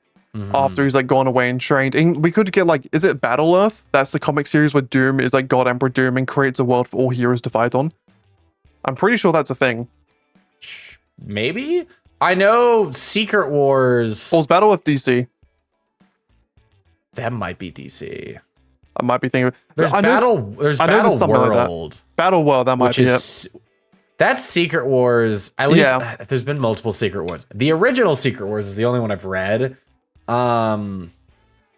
after he's like gone away and trained. And we could get like, is it Battle Earth? That's the comic series where Doom is like God Emperor Doom and creates a world for all heroes to fight on. I'm pretty sure that's a thing.
Maybe? I know Secret Wars.
Well, it's Battle Earth DC.
That might be DC.
I might be thinking.
There's Battle World.
Like Battle World, that might be it.
That's Secret Wars. At least there's been multiple Secret Wars. The original Secret Wars is the only one I've read. Doom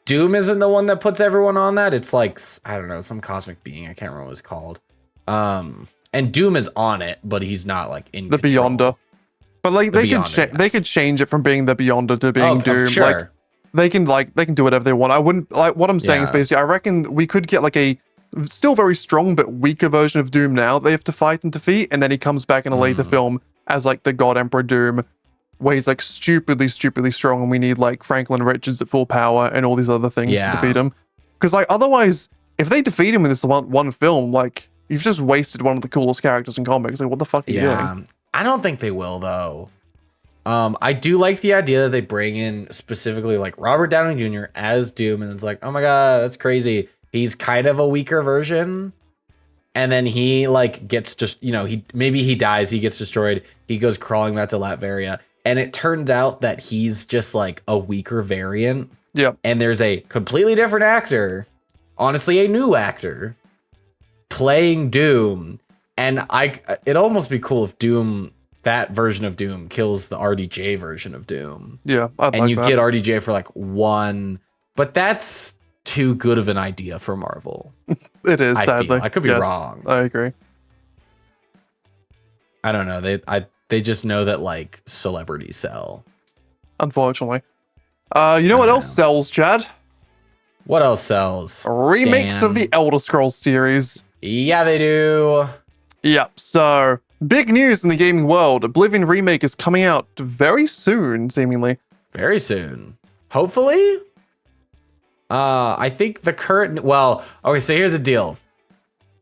isn't the one that puts everyone on that. It's like, I don't know, some cosmic being. I can't remember what it's called. And Doom is on it, but he's not like in
the control. Beyonder. But like they could change it from being the Beyonder to being Doom.
Sure.
Like they can do whatever they want. I wouldn't like what I'm saying is basically I reckon we could get like a still very strong but weaker version of Doom now they have to fight and defeat, and then he comes back in a later film as like the God Emperor Doom, where he's like stupidly strong, and we need like Franklin Richards at full power and all these other things to defeat him. Because like otherwise, if they defeat him in this one film, like you've just wasted one of the coolest characters in comics. Like what the fuck are you doing?
I don't think they will though. I do like the idea that they bring in specifically like Robert Downey Jr. as Doom, and it's like, oh my god, that's crazy. He's kind of a weaker version, and then he like gets just, you know, he dies, he gets destroyed, he goes crawling back to Latveria, and it turns out that he's just like a weaker variant.
Yeah,
and there's a completely different actor, honestly, a new actor playing Doom, and it'd almost be cool if Doom. That version of Doom kills the RDJ version of Doom.
Yeah,
and you get RDJ for like one, but that's too good of an idea for Marvel.
It is, sadly.
I could be wrong.
I agree.
I don't know. They just know that like celebrities sell.
Unfortunately. You know what else sells, Chad?
What else sells?
Remakes of the Elder Scrolls series.
Yeah, they do.
Yep, so big news in the gaming world. Oblivion Remake is coming out very soon, seemingly.
Very soon. Hopefully? I think the current... Well, okay, so here's the deal.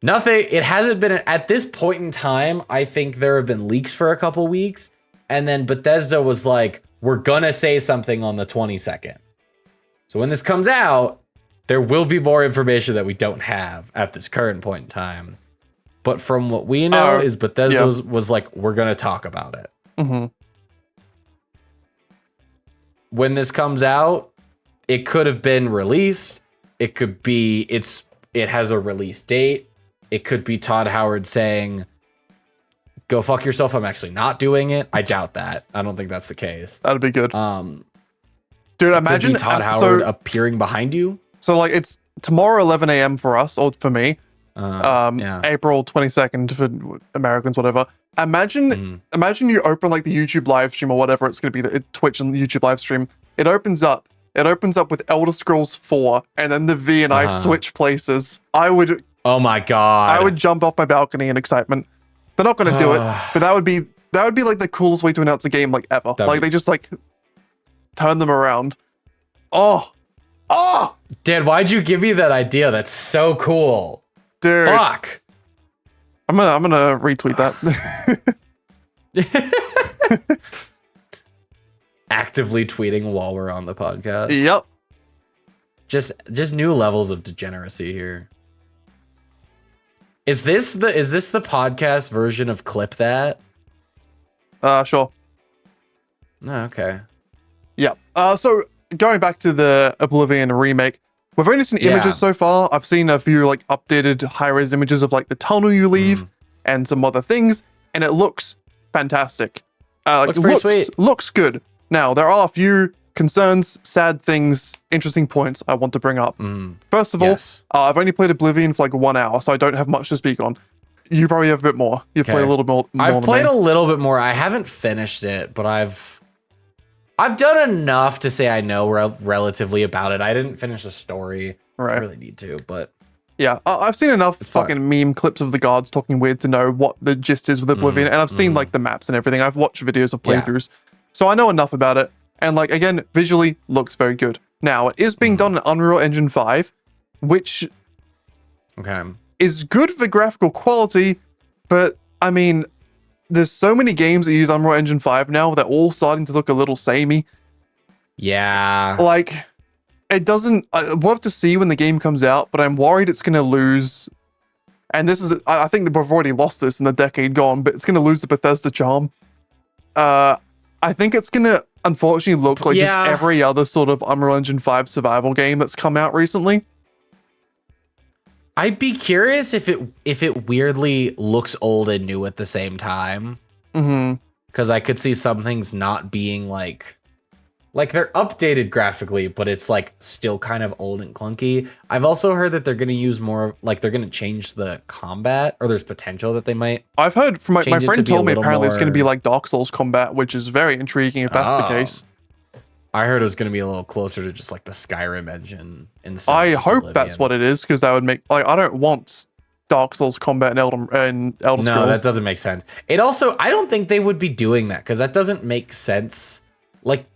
It hasn't been... At this point in time, I think there have been leaks for a couple weeks. And then Bethesda was like, we're gonna say something on the 22nd. So when this comes out, there will be more information that we don't have at this current point in time. But from what we know is Bethesda was like, we're going to talk about it.
Mm-hmm.
When this comes out, it could have been released. It could be, it has a release date. It could be Todd Howard saying, go fuck yourself. I'm actually not doing it. I doubt that. I don't think that's the case.
That'd be good. Dude,
Could
imagine
be Todd Howard appearing behind you.
So like it's tomorrow 11 a.m. for us or for me.
Yeah.
April 22nd for Americans, whatever. Imagine you open like the YouTube live stream or whatever it's going to be, the Twitch and YouTube live stream. It opens up with Elder Scrolls 4 and then the V and I switch places.
Oh my god.
I would jump off my balcony in excitement. They're not going to do it, but that would be like the coolest way to announce a game like ever. They just like turn them around. Oh.
Dad, why'd you give me that idea? That's so cool.
Dude.
Fuck.
I'm gonna retweet that.
Actively tweeting while we're on the podcast.
Yep.
Just new levels of degeneracy here. Is this the podcast version of Clip That?
Sure.
Oh, okay.
Yeah. So going back to the Oblivion remake, we've only seen images so far. I've seen a few like updated high-res images of like the tunnel you leave and some other things, and it looks fantastic. Looks good. Now, there are a few concerns, sad things, interesting points I want to bring up. First of all, I've only played Oblivion for like 1 hour, so I don't have much to speak on. You probably have a bit more. You've played a little more.
I've played a little bit more. I haven't finished it, but I've done enough to say I know relatively about it. I didn't finish the story.
Right.
I really need to, but
yeah, I've seen enough fucking meme clips of the guards talking weird to know what the gist is with Oblivion, and I've seen like the maps and everything. I've watched videos of playthroughs, so I know enough about it. And like again, visually looks very good. Now it is being done in Unreal Engine 5, which is good for graphical quality, but I mean, there's so many games that use Unreal Engine 5 now, they're all starting to look a little samey.
Yeah.
Like, it doesn't... We'll have to see when the game comes out, but I'm worried it's going to lose... And this is... I think that we've already lost this in the decade gone, but it's going to lose the Bethesda charm. I think it's going to, unfortunately, look like just every other sort of Unreal Engine 5 survival game that's come out recently.
I'd be curious if it weirdly looks old and new at the same time. Because I could see some things not being like they're updated graphically, but it's like still kind of old and clunky. I've also heard that they're going to use more, like they're going to change the combat, or there's potential that they might.
I've heard from my friend told me apparently it's going to be like Dark Souls combat, which is very intriguing if that's the case.
I heard it was going to be a little closer to just like the Skyrim engine.
I hope that's what it is, because that would make like I don't want Dark Souls combat in Elder Scrolls.
No, that doesn't make sense. It also, I don't think they would be doing that, because that doesn't make sense. Like,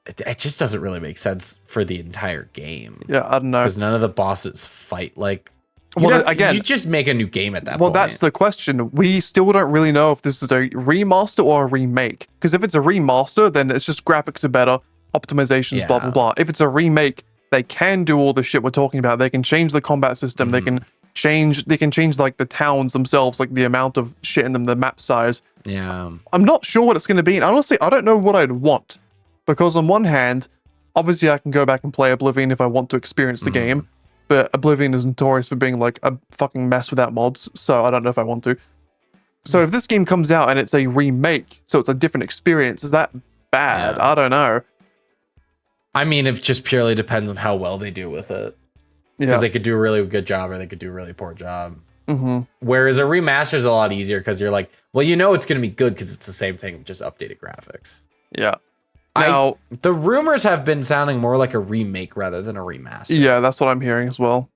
it just doesn't really make sense for the entire game.
Yeah, I don't know.
Because none of the bosses fight like.
Again,
you just make a new game at that point.
Well, that's the question. We still don't really know if this is a remaster or a remake. Because if it's a remaster, then it's just graphics are better, optimizations, blah, blah, blah. If it's a remake, they can do all the shit we're talking about. They can change the combat system. They can change like the towns themselves, like the amount of shit in them, the map size.
Yeah.
I'm not sure what it's going to be. And honestly, I don't know what I'd want. Because on one hand, obviously I can go back and play Oblivion if I want to experience the game. But Oblivion is notorious for being like a fucking mess without mods, so I don't know if I want to. So if this game comes out and it's a remake, so it's a different experience, is that bad?
Yeah.
I don't know.
I mean, it just purely depends on how well they do with it. Because they could do a really good job or they could do a really poor job. Whereas a remaster is a lot easier because you're like, well, you know it's going to be good because it's the same thing, just updated graphics.
Yeah. Now,
the rumors have been sounding more like a remake rather than a remaster.
Yeah, that's what I'm hearing as well.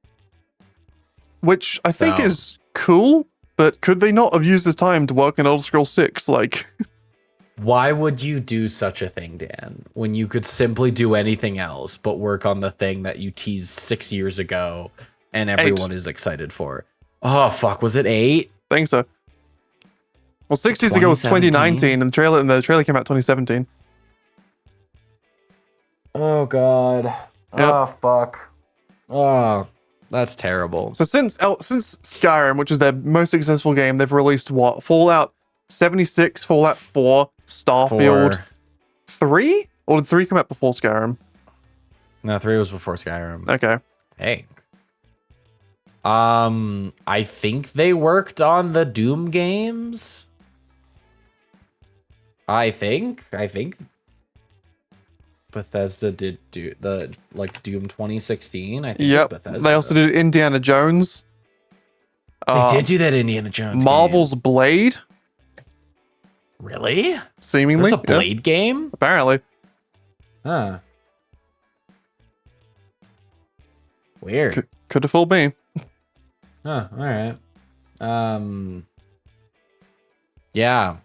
Which I think is cool, but could they not have used this time to work on Elder Scrolls 6? Like,
why would you do such a thing, Dan, when you could simply do anything else but work on the thing that you teased 6 years ago and everyone is excited for? Oh, fuck. Was it 8?
I think so. Well, 6 years ago was 2019, and the trailer came out 2017.
Oh, God. Yep. Oh, fuck. Oh, that's terrible.
So since Skyrim, which is their most successful game, they've released what? Fallout 76, Fallout 4, Starfield 3? Or did 3 come out before Skyrim?
No, 3 was before Skyrim.
Okay.
Hey. I think they worked on the Doom games. I think. Bethesda did do the like Doom 2016. I think.
Yep.
Bethesda.
They also did Indiana Jones.
They did do that Indiana Jones.
Marvel's Blade.
Really?
Seemingly.
There's a Blade game?
Apparently.
Huh. Weird.
Could have fooled me.
Huh, all right. Yeah.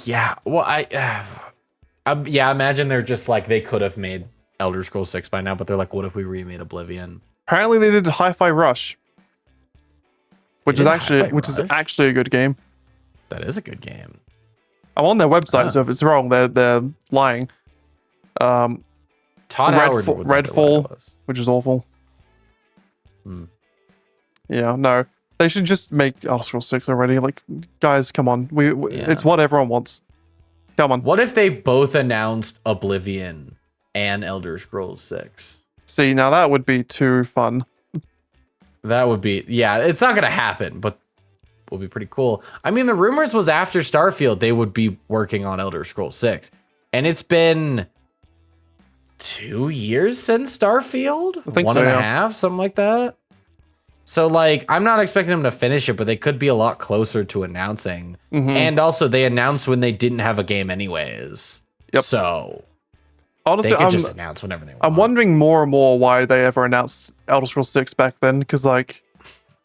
Yeah, well, yeah, imagine they're just like, they could have made Elder Scrolls 6 by now, but they're like, what if we remade Oblivion?
Apparently they did Hi-Fi Rush. Which is actually a good game.
That is a good game.
I'm on their website, so if it's wrong, they're lying.
Todd Howard would
Redfall, which is awful. Yeah, no. They should just make Elder Scrolls 6 already. Like, guys, come on. It's what everyone wants. Come on.
What if they both announced Oblivion and Elder Scrolls 6?
See, now that would be too fun.
That would be, yeah, it's not going to happen, but will be pretty cool. I mean, the rumors was after Starfield, they would be working on Elder Scrolls 6. And it's been 2 years since Starfield?
I think
One
so,
and a
yeah.
half, something like that. So, like, I'm not expecting them to finish it, but they could be a lot closer to announcing. And also, they announced when they didn't have a game anyways.
Yep.
So,
honestly,
they could just announce whenever they want.
I'm wondering more and more why they ever announced Elder Scrolls 6 back then, because, like...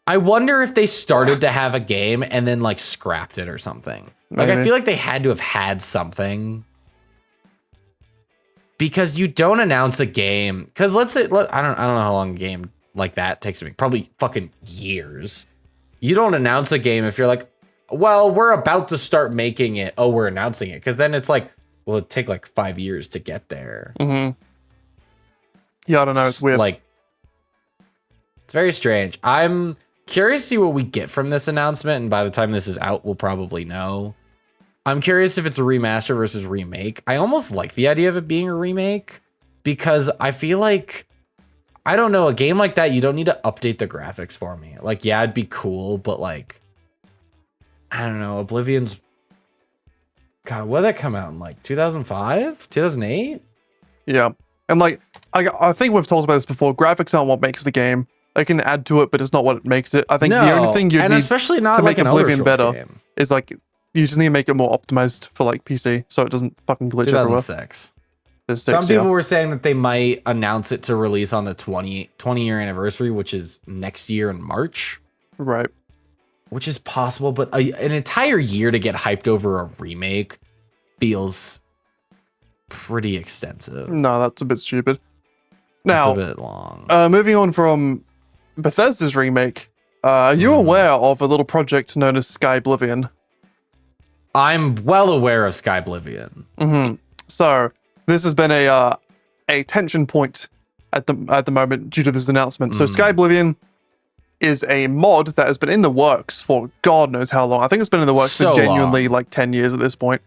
I wonder if they started to have a game and then, like, scrapped it or something. Like, I feel like they had to have had something. Because you don't announce a game. Because let's say, I don't know how long a game like that takes to make. Probably fucking years. You don't announce a game if you're like, well, we're about to start making it. Oh, we're announcing it. Because then it's like, well, it'd take like 5 years to get there.
Yeah, I don't know. It's weird.
Like, it's very strange. I'm curious to see what we get from this announcement. And by the time this is out, we'll probably know. I'm curious if it's a remaster versus remake. I almost like the idea of it being a remake because I feel like, I don't know, a game like that, you don't need to update the graphics for me. Like, yeah, it'd be cool, but like, I don't know, Oblivion's, God, when did that come out in like 2005, 2008?
Yeah. And like, I think we've talked about this before. Graphics aren't what makes the game. They can add to it, but it's not what makes it. I think the only thing you need
especially not
to
like
make
an
Oblivion better
game.
is like, you just need to make it more optimized for like PC so it doesn't fucking glitch everywhere.
2006.
Some
people were saying that they might announce it to release on the 20 year anniversary, which is next year in March.
Right.
Which is possible, but an entire year to get hyped over a remake feels pretty extensive.
No, that's a bit stupid. Now,
it's a bit long.
Moving on from Bethesda's remake, are you aware of a little project known as Sky Oblivion?
I'm well aware of Sky Oblivion.
So this has been a tension point at the moment due to this announcement. So Sky Oblivion is a mod that has been in the works for God knows how long. I think it's been in the works for genuinely like 10 years at this point.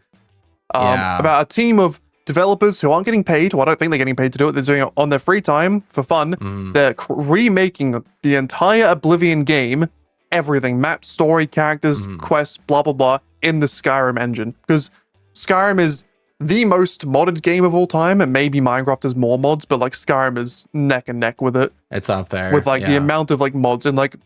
About a team of developers who aren't getting paid. Well, I don't think they're getting paid to do it. They're doing it on their free time for fun. They're remaking the entire Oblivion game, everything, map, story, characters, quests, blah, blah, blah, in the Skyrim engine. Because Skyrim is the most modded game of all time, and maybe Minecraft has more mods, but like Skyrim is neck and neck with it.
It's up there.
With like the amount of like mods, and like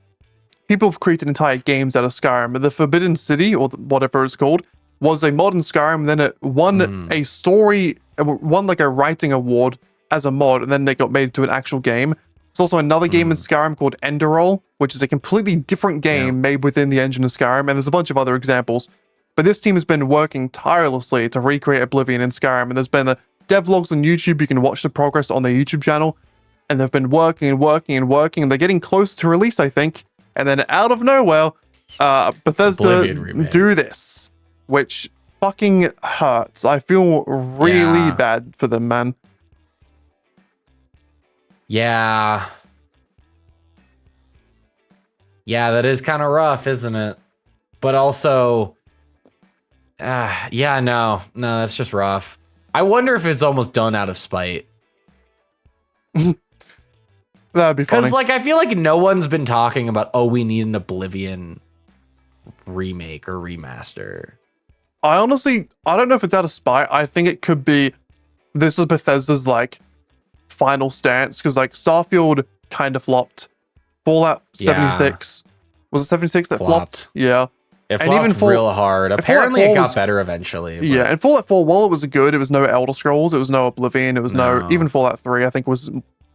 people have created entire games out of Skyrim. The Forbidden City, or whatever it's called, was a mod in Skyrim, then it won a story, won like a writing award as a mod, and then it got made into an actual game. There's also another game in Skyrim called Enderroll, which is a completely different game made within the engine of Skyrim, and there's a bunch of other examples. But this team has been working tirelessly to recreate Oblivion in Skyrim, and there's been devlogs on YouTube. You can watch the progress on their YouTube channel, and they've been working and working and working, and they're getting close to release, I think. And then out of nowhere, Bethesda do this, which fucking hurts. I feel really bad for them, man.
Yeah. Yeah, that is kind of rough, isn't it? But also, no, that's just rough. I wonder if it's almost done out of spite.
That'd be funny.
Because, like, I feel like no one's been talking about, oh, we need an Oblivion remake or remaster.
I don't know if it's out of spite. I think it could be this was Bethesda's like final stance, because like Starfield kind of flopped. Fallout 76 was it 76 that flopped? Yeah.
It flopped even real hard. Apparently, it got better eventually.
Yeah, and Fallout 4, while it was good, it was no Elder Scrolls, it was no Oblivion, it was no even Fallout 3, I think, was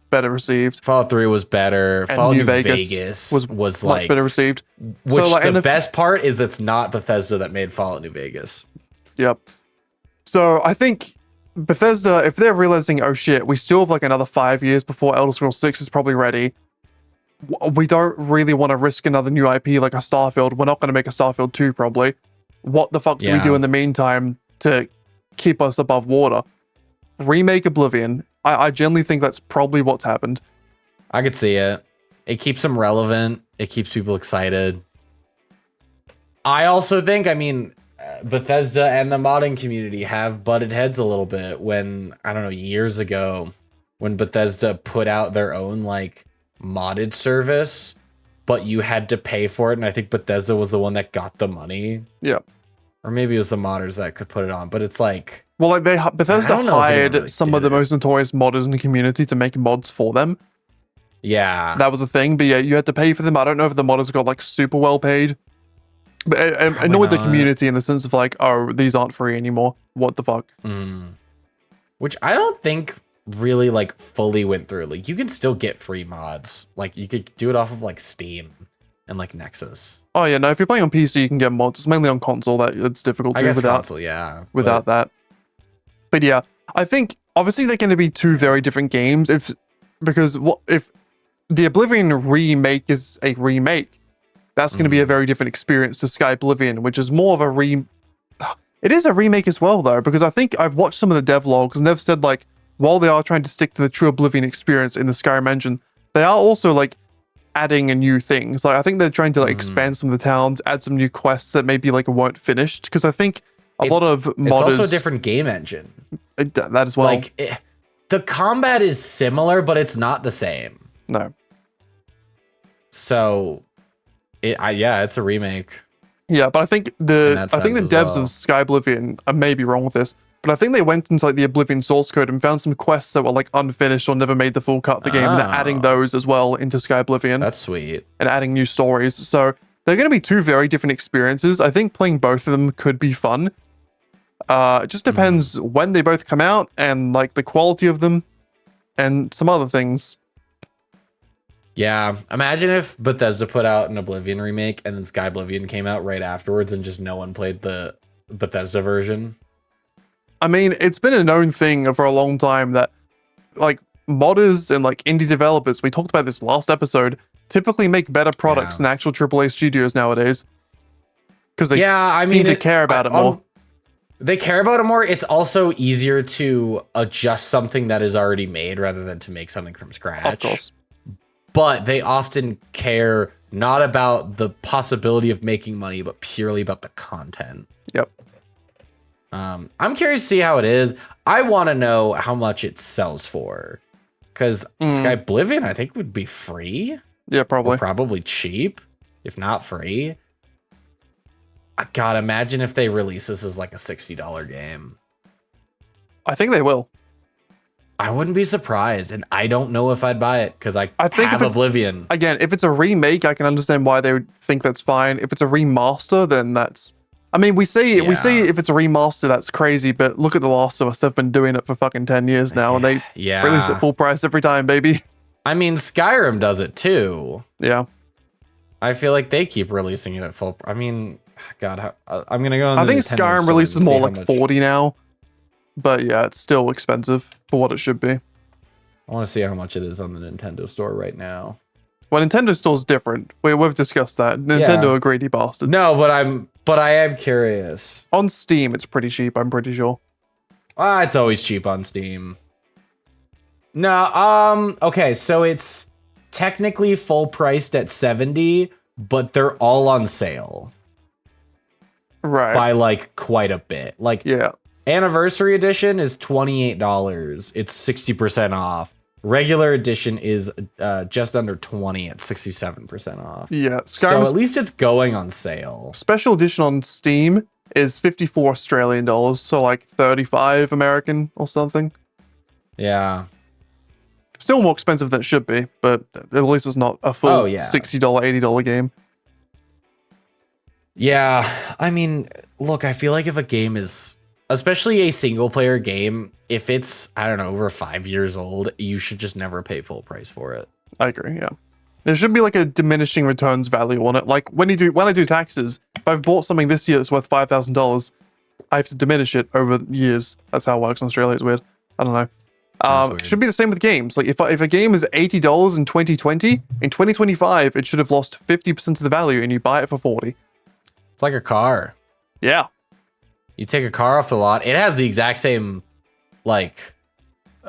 better received.
Fallout 3 was better. And Fallout New Vegas was like
much better received.
Which so, like, the best part is it's not Bethesda that made Fallout New Vegas.
Yep. So I think Bethesda, if they're realizing, oh shit, we still have like another 5 years before Elder Scrolls 6 is probably ready. We don't really want to risk another new IP like a Starfield. We're not going to make a Starfield 2 probably. What the fuck do we do in the meantime to keep us above water? Remake Oblivion. I generally think that's probably what's happened.
I could see it. It keeps them relevant. It keeps people excited. I also think, I mean, Bethesda and the modding community have butted heads a little bit when, I don't know, years ago, when Bethesda put out their own like modded service, but you had to pay for it, and I think Bethesda was the one that got the money.
Yeah.
Or maybe it was the modders that could put it on, but it's like,
well, like Bethesda hired really some of the most notorious modders in the community to make mods for them.
Yeah.
That was the thing, but yeah, you had to pay for them. I don't know if the modders got like super well paid. But it annoyed the community in the sense of like, oh, these aren't free anymore. What the fuck?
Which I don't think really like fully went through. Like you can still get free mods. Like you could do it off of like Steam and like Nexus.
Oh yeah, no, if you're playing on PC, you can get mods. It's mainly on console that it's difficult to do without
console,
without that. But yeah, I think obviously they're going to be two very different games. Because if the Oblivion remake is a remake, that's going to be a very different experience to Sky Oblivion, which is more of a It is a remake as well though, because I think I've watched some of the devlogs and they've said like, while they are trying to stick to the true Oblivion experience in the Skyrim engine, they are also like adding a new things. Like I think they're trying to like expand some of the towns, add some new quests that maybe like weren't finished. Because I think a lot of modders,
it's also a different game engine.
That as well.
Like the combat is similar, but it's not the same.
No.
So, it's a remake.
Yeah, but I think the devs of Sky Oblivion, I may be wrong with this, but I think they went into like the Oblivion source code and found some quests that were like unfinished or never made the full cut of the game, and they're adding those as well into Sky Oblivion.
That's sweet.
And adding new stories. So they're going to be two very different experiences. I think playing both of them could be fun. It just depends when they both come out and like the quality of them and some other things.
Yeah, imagine if Bethesda put out an Oblivion remake and then Sky Oblivion came out right afterwards and just no one played the Bethesda version.
I mean, it's been a known thing for a long time that like modders and like indie developers, we talked about this last episode, typically make better products than actual AAA studios nowadays. Because they seem to care about it more.
They care about it more. It's also easier to adjust something that is already made rather than to make something from scratch.
Of course.
But they often care not about the possibility of making money, but purely about the content.
Yep.
I'm curious to see how it is. I want to know how much it sells for. Because Sky Oblivion, I think, would be free.
Yeah, probably.
Or probably cheap, if not free. God, imagine if they release this as like a $60 game.
I think they will.
I wouldn't be surprised, and I don't know if I'd buy it because I think have Oblivion.
Again, if it's a remake, I can understand why they would think that's fine. If it's a remaster, then that's... I mean, we say if it's a remaster, that's crazy, but look at The Last of Us. They've been doing it for fucking 10 years now, and they release it full price every time, baby.
I mean, Skyrim does it too.
Yeah.
I feel like they keep releasing it at full... I mean, God, I'm going to go on
I think Skyrim releases more like 40 now. But yeah, it's still expensive for what it should be.
I want to see how much it is on the Nintendo store right now.
Well, Nintendo store's different. We've discussed that. Nintendo are greedy bastards.
No, but I am curious.
On Steam, it's pretty cheap, I'm pretty sure.
It's always cheap on Steam. No, okay, so it's technically full priced at $70, but they're all on sale.
Right.
By like quite a bit. Like,
yeah.
Anniversary edition is $28. It's 60% off. Regular edition is just under 20 at 67% off.
Yeah.
So at least it's going on sale.
Special edition on Steam is 54 Australian dollars, so like 35 American or something.
Yeah.
Still more expensive than it should be, but at least it's not a full $60, $80 game.
Yeah, I mean, look, I feel like if a game is, especially a single player game, if it's, I don't know, over 5 years old, you should just never pay full price for it.
I agree, yeah. There should be like a diminishing returns value on it. Like when I do taxes, if I've bought something this year that's worth $5,000, I have to diminish it over years. That's how it works in Australia. It's weird. I don't know. It should be the same with games. Like if a game is $80 in 2020, in 2025 it should have lost 50% of the value, and you buy it for 40.
It's like a car.
Yeah.
You take a car off the lot, it has the exact same like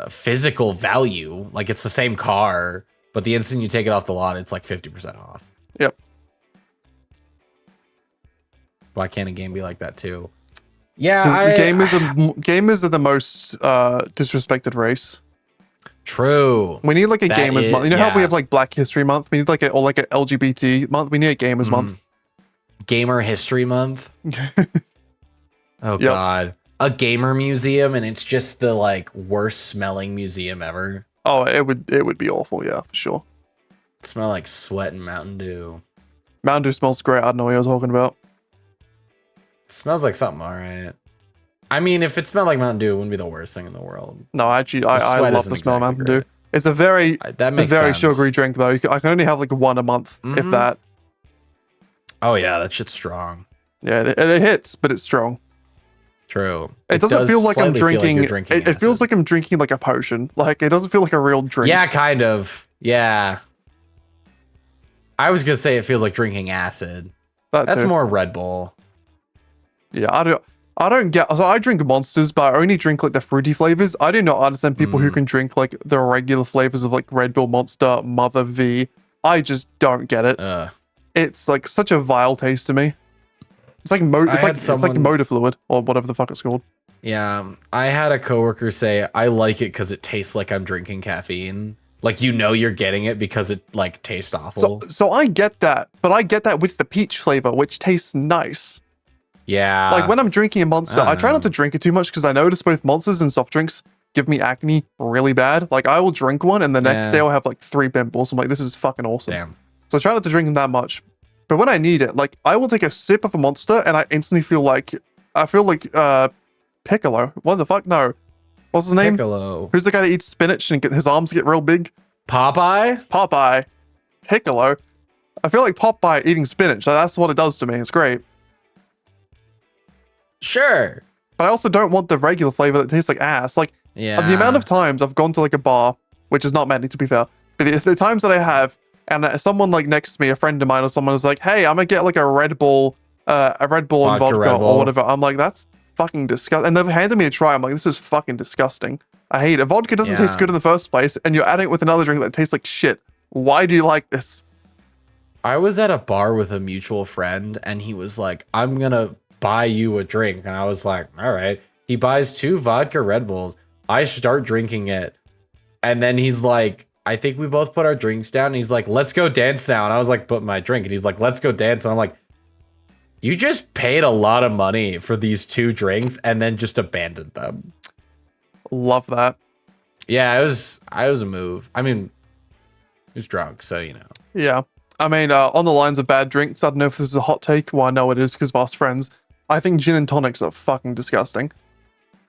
physical value. Like it's the same car, but the instant you take it off the lot, it's like 50% off.
Yep.
Why can't a game be like that too? Yeah,
gamers are the most disrespected race.
True.
We need like a gamers month. You know how we have like Black History Month? We need like a LGBT month. We need a gamers month.
Gamer History Month. Oh God, a gamer museum, and it's just the like worst smelling museum ever.
Oh, it would be awful. Yeah, for sure.
Smell like sweat and Mountain Dew.
Mountain Dew smells great. I don't know what you're talking about.
Smells like something, all right. I mean, if it smelled like Mountain Dew, it wouldn't be the worst thing in the world.
No, actually, I love the smell of Mountain Dew. It's a very sugary drink, though. I can only have like one a month, if that.
Oh yeah, that shit's strong.
Yeah, it hits, but it's strong.
True.
It doesn't feel like I'm drinking. It feels like I'm drinking like a potion. Like it doesn't feel like a real drink.
Yeah, kind of. Yeah. I was gonna say it feels like drinking acid. That's more Red Bull.
Yeah, I don't get. So I drink Monsters, but I only drink like the fruity flavors. I do not understand people who can drink like the regular flavors of like Red Bull, Monster, Mother V. I just don't get it. It's like such a vile taste to me. It's like it's like motor fluid or whatever the fuck it's called.
Yeah, I had a coworker say I like it because it tastes like I'm drinking caffeine. Like you're getting it because it like tastes awful.
So I get that, but I get that with the peach flavor, which tastes nice.
Yeah.
Like when I'm drinking a Monster, I try not to drink it too much because I notice both Monsters and soft drinks give me acne really bad. Like I will drink one and the next day I'll have like 3 pimples. I'm like, this is fucking awesome.
Damn.
So I try not to drink them that much. But when I need it, like I will take a sip of a Monster and I instantly feel like Piccolo. What the fuck? No. What's his name?
Piccolo.
Who's the guy that eats spinach and his arms get real big?
Popeye.
Piccolo. I feel like Popeye eating spinach. Like, that's what it does to me. It's great.
Sure.
But I also don't want the regular flavor that tastes like ass. Like the amount of times I've gone to like a bar, which is not many to be fair, but the times that I have, and someone like next to me, a friend of mine or someone is like, hey, I'm gonna get like a Red Bull and vodka or whatever. I'm like, that's fucking disgusting. And they've handed me a try. I'm like, this is fucking disgusting. I hate it. Vodka doesn't taste good in the first place, and you're adding it with another drink that tastes like shit. Why do you like this?
I was at a bar with a mutual friend, and he was like, I'm gonna buy you a drink. And I was like, all right. He buys 2 vodka Red Bulls. I start drinking it. And then he's like, I think we both put our drinks down. And he's like, let's go dance now. And I was like, put my drink. And he's like, let's go dance. And I'm like, you just paid a lot of money for these 2 drinks and then just abandoned them.
Love that.
Yeah, it was a move. I mean, he was drunk, so you know.
Yeah. I mean, on the lines of bad drinks, I don't know if this is a hot take. Well, I know it is because of us friends. I think gin and tonics are fucking disgusting.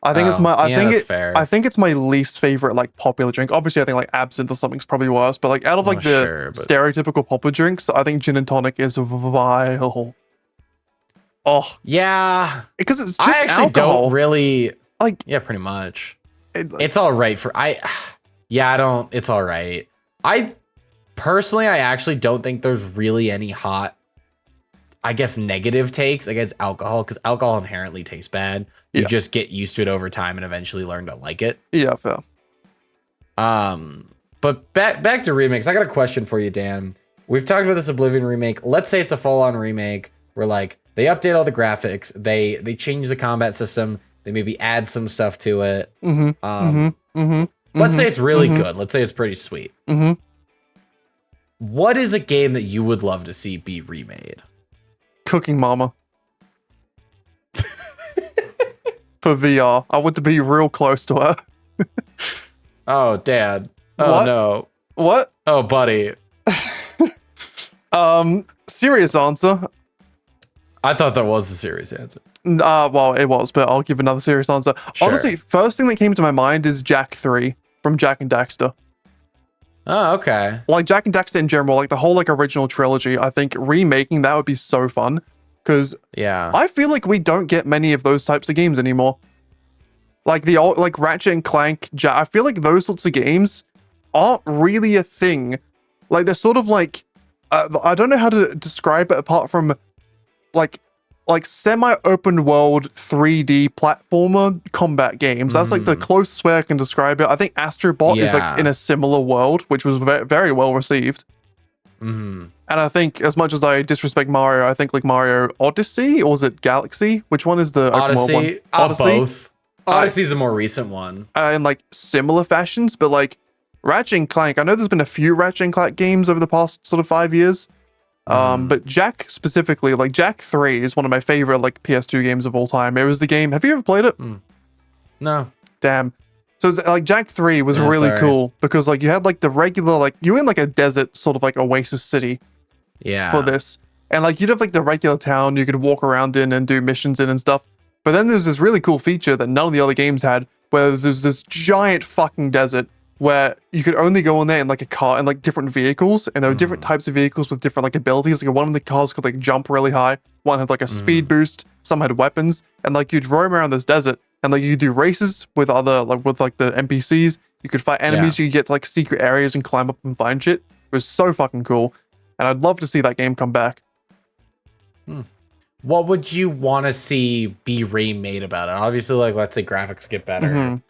I think I think it's my least favorite like popular drink. Obviously, I think like absinthe or something's probably worse. But like out of like stereotypical popular drinks, I think gin and tonic is vile. Oh
yeah,
because it's just
I actually
alcohol.
Don't really
like.
Yeah, pretty much. It's all right for It's all right. I personally, I actually don't think there's really any hot, I guess, negative takes against alcohol, because alcohol inherently tastes bad. You just get used to it over time and eventually learn to like it.
Yeah, fair.
But back to remakes. I got a question for you, Dan. We've talked about this Oblivion remake. Let's say it's a full-on remake where like they update all the graphics, they change the combat system, they maybe add some stuff to it. Let's say it's really good. Let's say it's pretty sweet. What is a game that you would love to see be remade?
Cooking Mama. For VR. I want to be real close to her.
Oh, Dad. Oh,
What?
no.
What?
Oh, buddy.
Serious answer.
I thought that was a serious answer.
Well, it was, but I'll give another serious answer.
Sure.
Honestly, first thing that came to my mind is Jak 3 from Jak and Daxter.
Oh, okay.
Like Jak and Daxter in general, like the whole like original trilogy, I think remaking that would be so fun. Because
Yeah.
I feel like we don't get many of those types of games anymore. Like the old, like Ratchet and Clank, I feel like those sorts of games aren't really a thing. Like they're sort of like, I don't know how to describe it apart from like semi-open world 3D platformer combat games. That's like the closest way I can describe it. I think Astro Bot is like in a similar world, which was very well received.
Mm-hmm.
And I think as much as I disrespect Mario, I think like Mario Odyssey, or is it Galaxy? Which one is the open world one?
Odyssey. Both. Odyssey's a more recent one.
In like similar fashions, but like Ratchet and Clank, I know there's been a few Ratchet and Clank games over the past sort of 5 years. But Jak specifically, like Jak 3 is one of my favorite like PS2 games of all time. It was the game. Have you ever played it?
No.
Damn. So like Jak 3 was really cool because like you had like the regular, like you were in like a desert sort of like oasis city for this. And like you'd have like the regular town you could walk around in and do missions in and stuff. But then there's this really cool feature that none of the other games had, where there's this giant fucking desert where you could only go in there in like a car and like different vehicles, and there were different types of vehicles with different like abilities. Like one of the cars could like jump really high, one had like a speed boost, some had weapons, and like you'd roam around this desert and like you could do races with other like with like the NPCs. You could fight enemies, you could get to like secret areas and climb up and find shit. It was so fucking cool, and I'd love to see that game come back.
What would you want to see be remade about it? Obviously, like let's say graphics get better.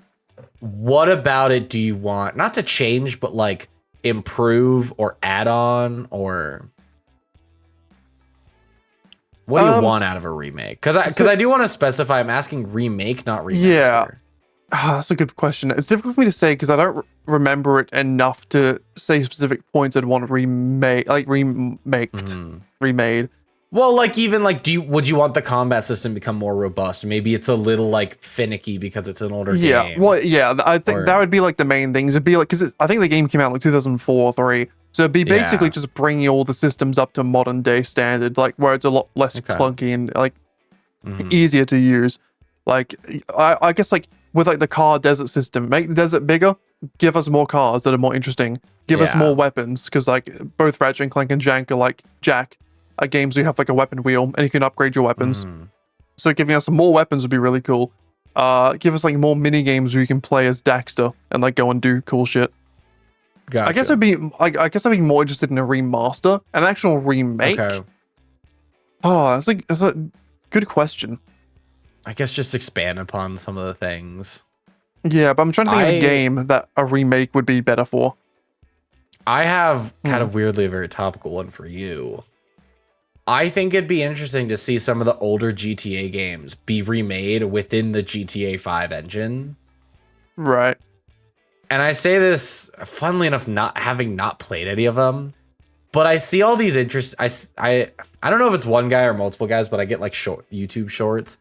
What about it do you want not to change, but like improve or add on, or what do you want out of a remake? Because I do want to specify. I'm asking remake, not remaster.
Yeah, that's a good question. It's difficult for me to say because I don't remember it enough to say specific points I'd want remade.
Well, like even like, would you want the combat system to become more robust? Maybe it's a little like finicky because it's an older game.
Well, yeah, I think that would be like the main things. It'd be like, because I think the game came out like 2004 or 3, so it'd be basically just bringing all the systems up to modern day standard, like where it's a lot less clunky and like easier to use. Like I guess like with like the car desert system, make the desert bigger, give us more cars that are more interesting, give us more weapons, because like both Ratchet and Clank and Jak are games where you have like a weapon wheel and you can upgrade your weapons. So giving us more weapons would be really cool. Give us like more mini games where you can play as Daxter and like go and do cool shit.
Gotcha.
I guess I'd be more interested in a remaster, an actual remake.
Okay.
Oh, that's a good question.
I guess just expand upon some of the things.
Yeah, but I'm trying to think of a game that a remake would be better for.
I have kind of weirdly a very topical one for you. I think it'd be interesting to see some of the older GTA games be remade within the GTA 5 engine.
Right.
And I say this, funnily enough, not having not played any of them, but I see all these I don't know if it's one guy or multiple guys, but I get like YouTube shorts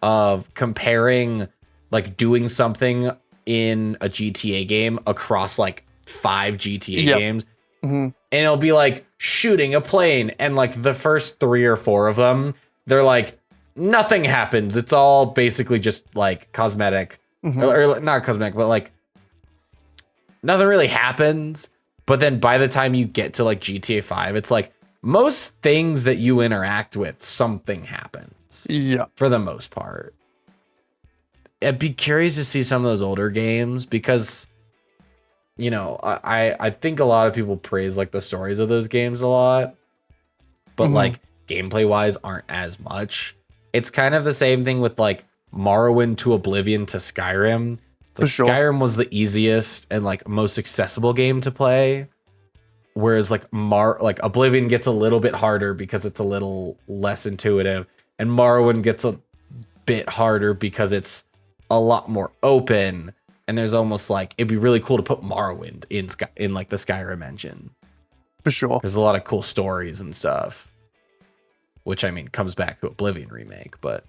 of comparing like doing something in a GTA game across like 5 GTA games. And it'll be like shooting a plane, and like the first 3 or 4 of them, they're like nothing happens. It's all basically just like cosmetic, or not cosmetic, but like nothing really happens. But then by the time you get to like GTA 5, it's like most things that you interact with, something happens.
Yeah,
for the most part. I'd be curious to see some of those older games because, you know, I think a lot of people praise like the stories of those games a lot, but like gameplay wise aren't as much. It's kind of the same thing with like Morrowind to Oblivion to Skyrim. It's like Skyrim was the easiest and like most accessible game to play, whereas like Oblivion gets a little bit harder because it's a little less intuitive, and Morrowind gets a bit harder because it's a lot more open. And there's almost like, it'd be really cool to put Morrowind in like the Skyrim engine.
For sure.
There's a lot of cool stories and stuff, which I mean comes back to Oblivion Remake, but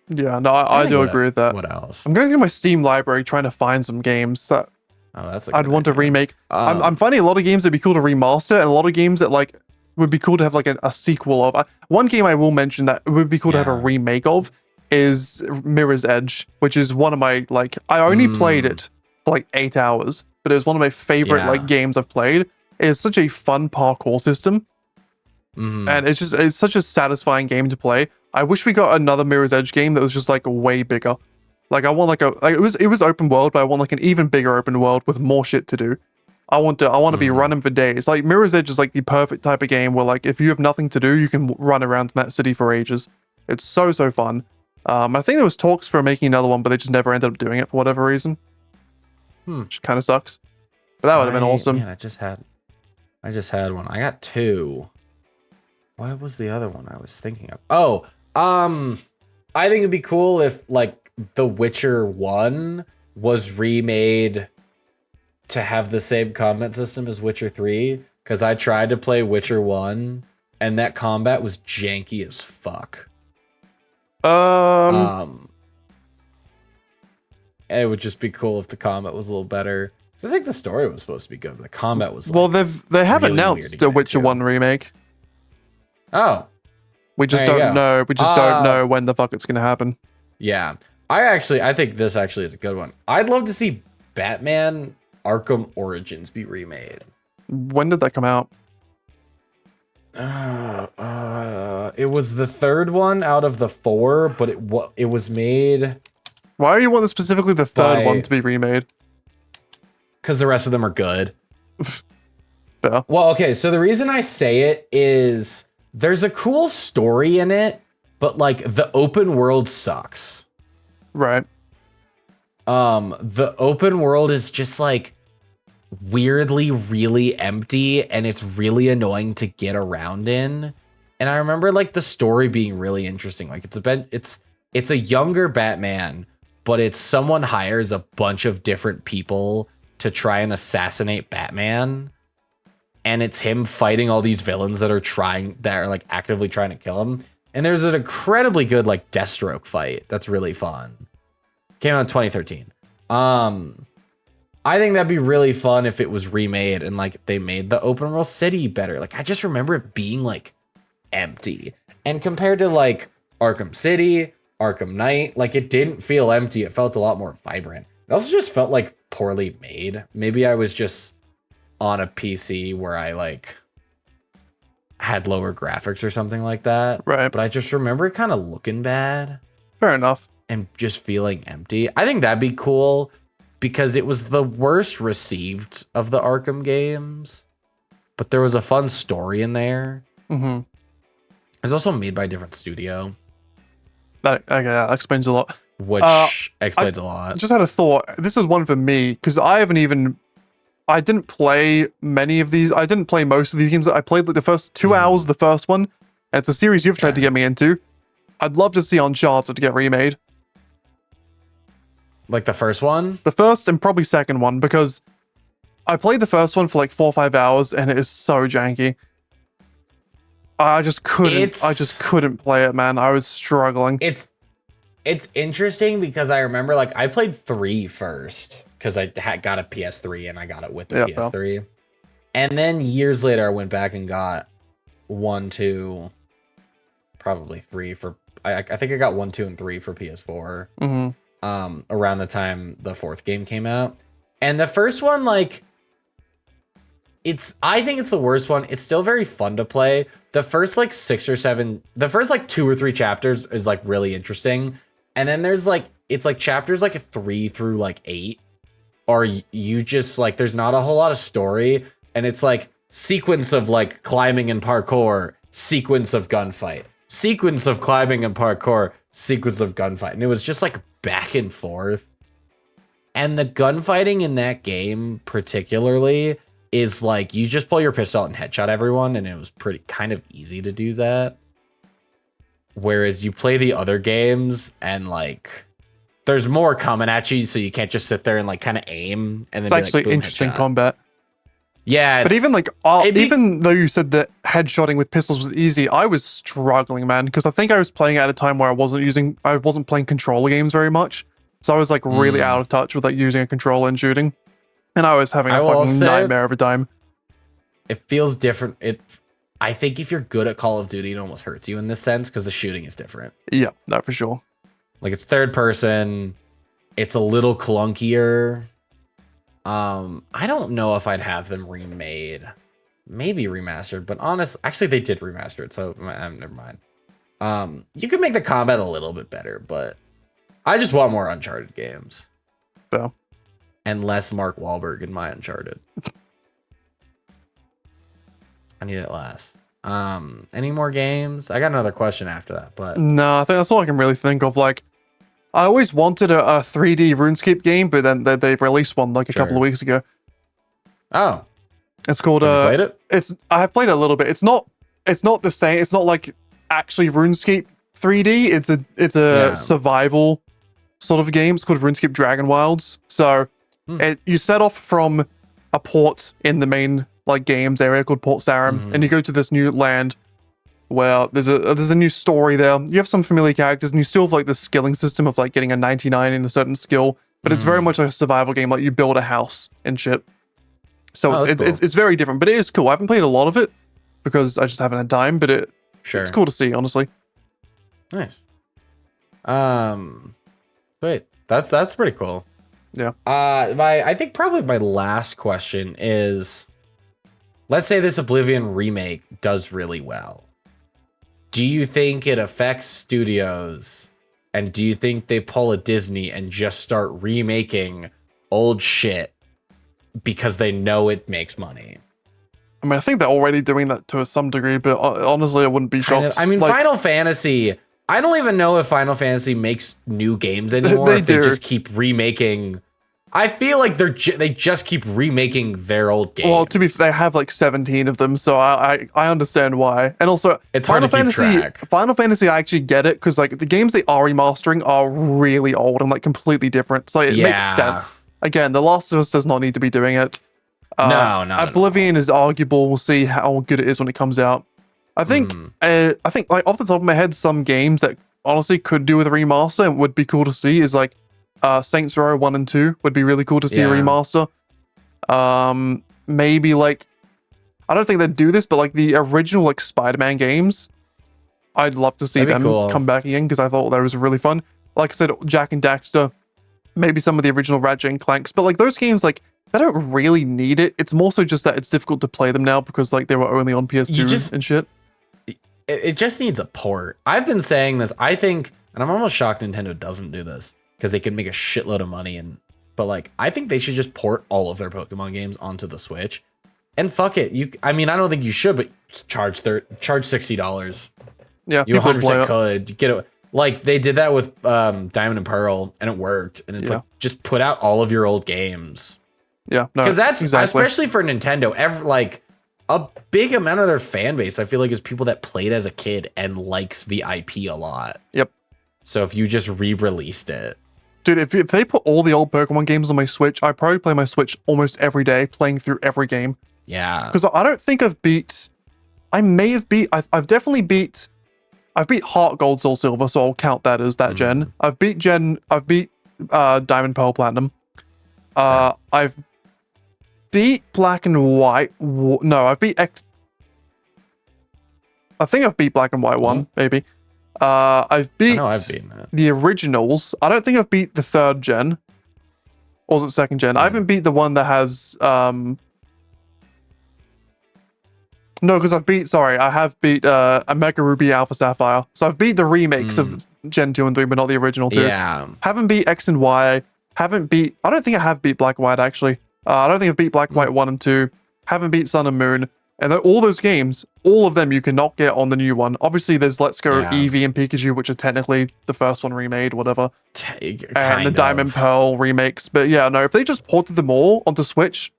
yeah, no, I do agree with that.
What else?
I'm going through my Steam library trying to find some games that
Oh, that's a
I'd
good
want to
idea.
remake. I'm finding a lot of games that'd be cool to remaster, and a lot of games that like would be cool to have like a sequel of. One game I will mention that would be cool to have a remake of is Mirror's Edge, which is one of my like. I only played it for like 8 hours, but it was one of my favorite like games I've played. It's such a fun parkour system, and it's such a satisfying game to play. I wish we got another Mirror's Edge game that was just like way bigger. Like I want like it was open world, but I want like an even bigger open world with more shit to do. I want to be running for days. Like Mirror's Edge is like the perfect type of game where like if you have nothing to do, you can run around in that city for ages. It's so fun. I think there was talks for making another one, but they just never ended up doing it for whatever reason. Which kind of sucks. But that would have been awesome.
Man, I just had one. I got 2. What was the other one I was thinking of? Oh, I think it'd be cool if like The Witcher 1 was remade to have the same combat system as Witcher 3, because I tried to play Witcher 1 and that combat was janky as fuck. It would just be cool if the combat was a little better. So I think the story was supposed to be good, but the combat was like,
they have
really
announced a Witcher 1 remake.
Oh.
We just don't know. We just don't know when the fuck it's gonna happen.
Yeah. I think this actually is a good one. I'd love to see Batman Arkham Origins be remade.
When did that come out?
It was the 3rd one out of the 4, but it was made.
Why do you want specifically the 3rd one to be remade?
Because the rest of them are good.
Better.
Well, okay, so the reason I say it is there's a cool story in it, but like the open world sucks.
Right.
The open world is just like weirdly really empty, and it's really annoying to get around in. And I remember like the story being really interesting. Like it's a younger Batman, but it's someone hires a bunch of different people to try and assassinate Batman. And it's him fighting all these villains that are like actively trying to kill him. And there's an incredibly good like Deathstroke fight that's really fun. Came out in 2013. I think that'd be really fun if it was remade and like they made the open world city better. Like I just remember it being like empty. And compared to like Arkham City, Arkham Knight, like it didn't feel empty. It felt a lot more vibrant. It also just felt like poorly made. Maybe I was just on a PC where I like had lower graphics or something like that.
Right.
But I just remember it kind of looking bad.
Fair enough.
And just feeling empty. I think that'd be cool because it was the worst received of the Arkham games, but there was a fun story in there.
Mm-hmm.
It was also made by a different studio.
That explains a lot.
Which explains a lot.
I just had a thought. This is one for me, because I didn't play many of these. I didn't play most of these games. I played like the first 2 hours of the first one. And it's a series you've tried to get me into. I'd love to see Uncharted get remade.
Like the first one?
The first and probably second one, because I played the first one for like 4 or 5 hours and it is so janky. I just couldn't play it, man. I was struggling.
It's interesting because I remember like I played 3 first because I got a PS3 and I got it with the PS3. And then years later I went back and got 1, 2, probably 3 for I think I got 1, 2, and 3 for PS4.
Mm-hmm.
Around the time the 4th game came out. And the first one, like, I think it's the worst one. It's still very fun to play. The first like 6 or 7, the first like 2 or 3 chapters is like really interesting. And then there's like, it's like chapters like 3 through like 8. Or you just like, there's not a whole lot of story. And it's like sequence of like climbing and parkour, sequence of gunfight, sequence of climbing and parkour, sequence of gunfight. And it was just like back and forth. And the gunfighting in that game particularly is like you just pull your pistol out and headshot everyone, and it was pretty kind of easy to do that. Whereas you play the other games and like there's more coming at you, so you can't just sit there and like kind of aim and then
it's actually like, interesting headshot. Combat.
Yeah,
but even like even though you said that headshotting with pistols was easy, I was struggling, man, because I think I was playing at a time where I wasn't playing controller games very much, so I was like really out of touch with like using a controller and shooting. And I was having a
I will
fucking
say-
nightmare of a time.
It feels different. I think if you're good at Call of Duty, it almost hurts you in this sense because the shooting is different.
Yeah, no, for sure.
Like it's third person. It's a little clunkier. I don't know if I'd have them remade. Maybe remastered, but actually they did remaster it, so never mind. You could make the combat a little bit better, but I just want more Uncharted games.
So.
And less Mark Wahlberg in my Uncharted. I need it less. Any more games? I got another question after that, but
No, I think that's all I can really think of. Like, I always wanted a 3D RuneScape game, but then they've released one like a couple of weeks ago.
Oh,
it's called.
Have you played
it? I have played it a little bit. It's not the same. It's not like actually RuneScape 3D. It's a survival sort of game. It's called RuneScape Dragon Wilds. So you set off from a port in the main like games area called Port Sarim, and you go to this new land where there's a new story there. You have some familiar characters, and you still have like the skilling system of like getting a 99 in a certain skill, but it's very much like a survival game. Like you build a house and shit. So it's very different, but it is cool. I haven't played a lot of it because I just haven't had time, but it's cool to see, honestly.
Nice. Wait, that's pretty cool.
Yeah.
I think probably my last question is, let's say this Oblivion remake does really well. Do you think it affects studios? And do you think they pull a Disney and just start remaking old shit because they know it makes money?
I mean, I think they're already doing that to some degree, but honestly, I wouldn't be shocked.
I mean, like, Final Fantasy, I don't even know if Final Fantasy makes new games anymore.
They
just keep remaking. I feel like they just keep remaking their old games.
Well, to be fair, they have like 17 of them, so I understand why. And also,
it's hard to keep track.
Final Fantasy, I actually get it, because like the games they are remastering are really old and like completely different, so it makes sense. Again, The Last of Us does not need to be doing it.
No,
Oblivion is arguable. We'll see how good it is when it comes out. I think like off the top of my head, some games that honestly could do with a remaster and would be cool to see is like Saints Row 1 and 2 would be really cool to see a remaster. Maybe like, I don't think they'd do this, but like the original like Spider-Man games, I'd love to see them come back again, because I thought that was really fun. Like I said, Jack and Daxter, maybe some of the original Ratchet and Clanks, but like those games, like they don't really need it. It's more so just that it's difficult to play them now because like they were only on PS2 and shit.
It just needs a port. I've been saying this, I think, and I'm almost shocked Nintendo doesn't do this, because they could make a shitload of money. But like, I think they should just port all of their Pokemon games onto the Switch, and fuck it. I mean, I don't think you should, but charge $60.
Yeah,
you 100% could get it. Like they did that with Diamond and Pearl, and it worked. And it's like, just put out all of your old games.
Yeah,
because that's especially for Nintendo. Like a big amount of their fan base, I feel like, is people that played as a kid and likes the IP a lot.
Yep.
So if you just re-released it,
dude, if they put all the old Pokemon games on my Switch, I probably play my Switch almost every day, playing through every game.
Yeah.
Because I don't think I've beat. I've definitely beat. I've beat Heart Gold, Soul Silver, so I'll count that as that gen. I've beat Diamond, Pearl, Platinum. I've beat Black and White. No, I've beat X. I think I've beat Black and White 1, maybe. I've beat the originals. I don't think I've beat the third gen. Or was it second gen? I haven't beat the one that has no, because I have beat Omega Ruby Alpha Sapphire. So I've beat the remakes of Gen 2 and 3, but not the original 2.
Yeah.
Haven't beat X and Y. I don't think I have beat Black and White, actually. I don't think I've beat Black and White 1 and 2. Haven't beat Sun and Moon. And all those games, all of them you cannot get on the new one. Obviously, there's Let's Go Eevee and Pikachu, which are technically the first one remade, whatever. And the Diamond Pearl remakes. But yeah, no, if they just ported them all onto Switch,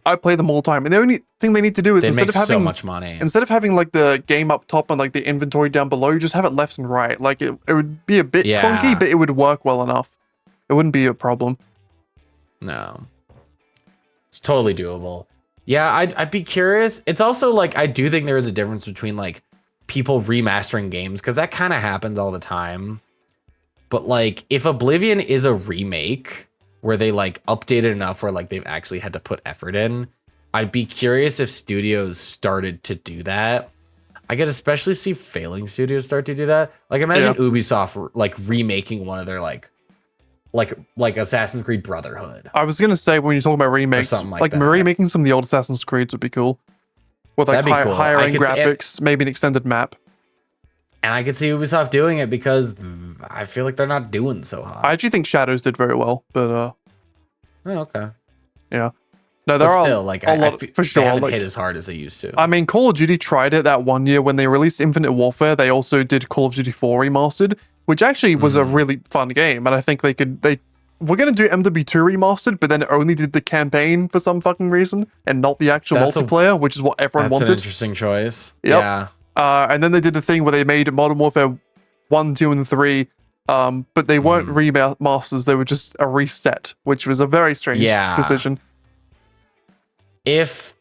I play them all the time. And the only thing they need to do is instead of having
so much money,
instead of having like the game up top and like the inventory down below, you just have it left and right. Like it would be a bit clunky, but it would work well enough. It wouldn't be a problem.
No, it's totally doable. Yeah, I'd be curious. It's also like, I do think there is a difference between like people remastering games, because that kind of happens all the time. But like, if Oblivion is a remake, where they like updated enough where like they've actually had to put effort in. I'd be curious if studios started to do that. I could especially see failing studios start to do that. Like imagine Ubisoft like remaking one of their like Assassin's Creed Brotherhood.
I was gonna say when you're talking about remakes, like remaking some of the old Assassin's Creeds would be cool. With like higher end graphics, maybe an extended map.
And I could see Ubisoft doing it because I feel like they're not doing so hot.
I actually think Shadows did very well, but
oh, okay.
Yeah. No, there are still like a lot for sure.
They haven't hit as hard as they used to.
I mean, Call of Duty tried it that one year when they released Infinite Warfare. They also did Call of Duty 4 Remastered, which actually was a really fun game. And I think they were going to do MW2 Remastered, but then only did the campaign for some fucking reason and not the actual multiplayer, which is what everyone wanted.
That's an interesting choice.
Yep.
Yeah.
And then they did the thing where they made Modern Warfare 1, 2, and 3, but they weren't remasters. They were just a reset, which was a very strange decision.
If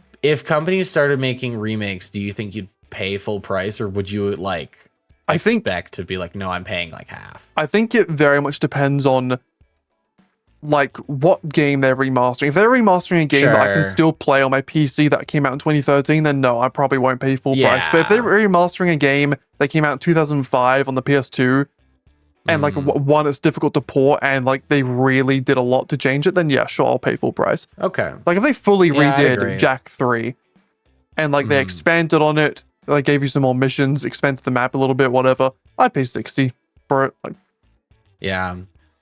companies started making remakes, do you think you'd pay full price, or would you like expect to be like, no, I'm paying like half?
I think it very much depends on like what game they're remastering. If they're remastering a game that I can still play on my PC that came out in 2013, then no, I probably won't pay full price. But if they're remastering a game that came out in 2005 on the PS2 and like one it's difficult to port and like they really did a lot to change it, then yeah, sure, I'll pay full price.
Okay.
Like if they fully redid Jak 3 and like they expanded on it, like gave you some more missions, expanded the map a little bit, whatever, I'd pay 60 for it. Like,
yeah.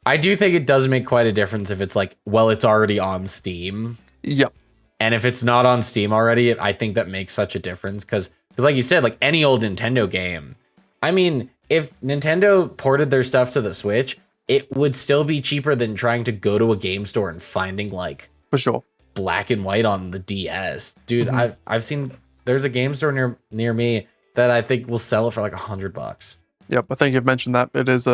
I do think it does make quite a difference if it's like, well, it's already on Steam.
Yep.
And if it's not on Steam already, I think that makes such a difference because like you said, like any old Nintendo game, I mean, if Nintendo ported their stuff to the Switch, it would still be cheaper than trying to go to a game store and finding like
for sure
black and white on the DS. Dude, I've seen there's a game store near me that I think will sell it for like $100.
Yep, I think you've mentioned that. It is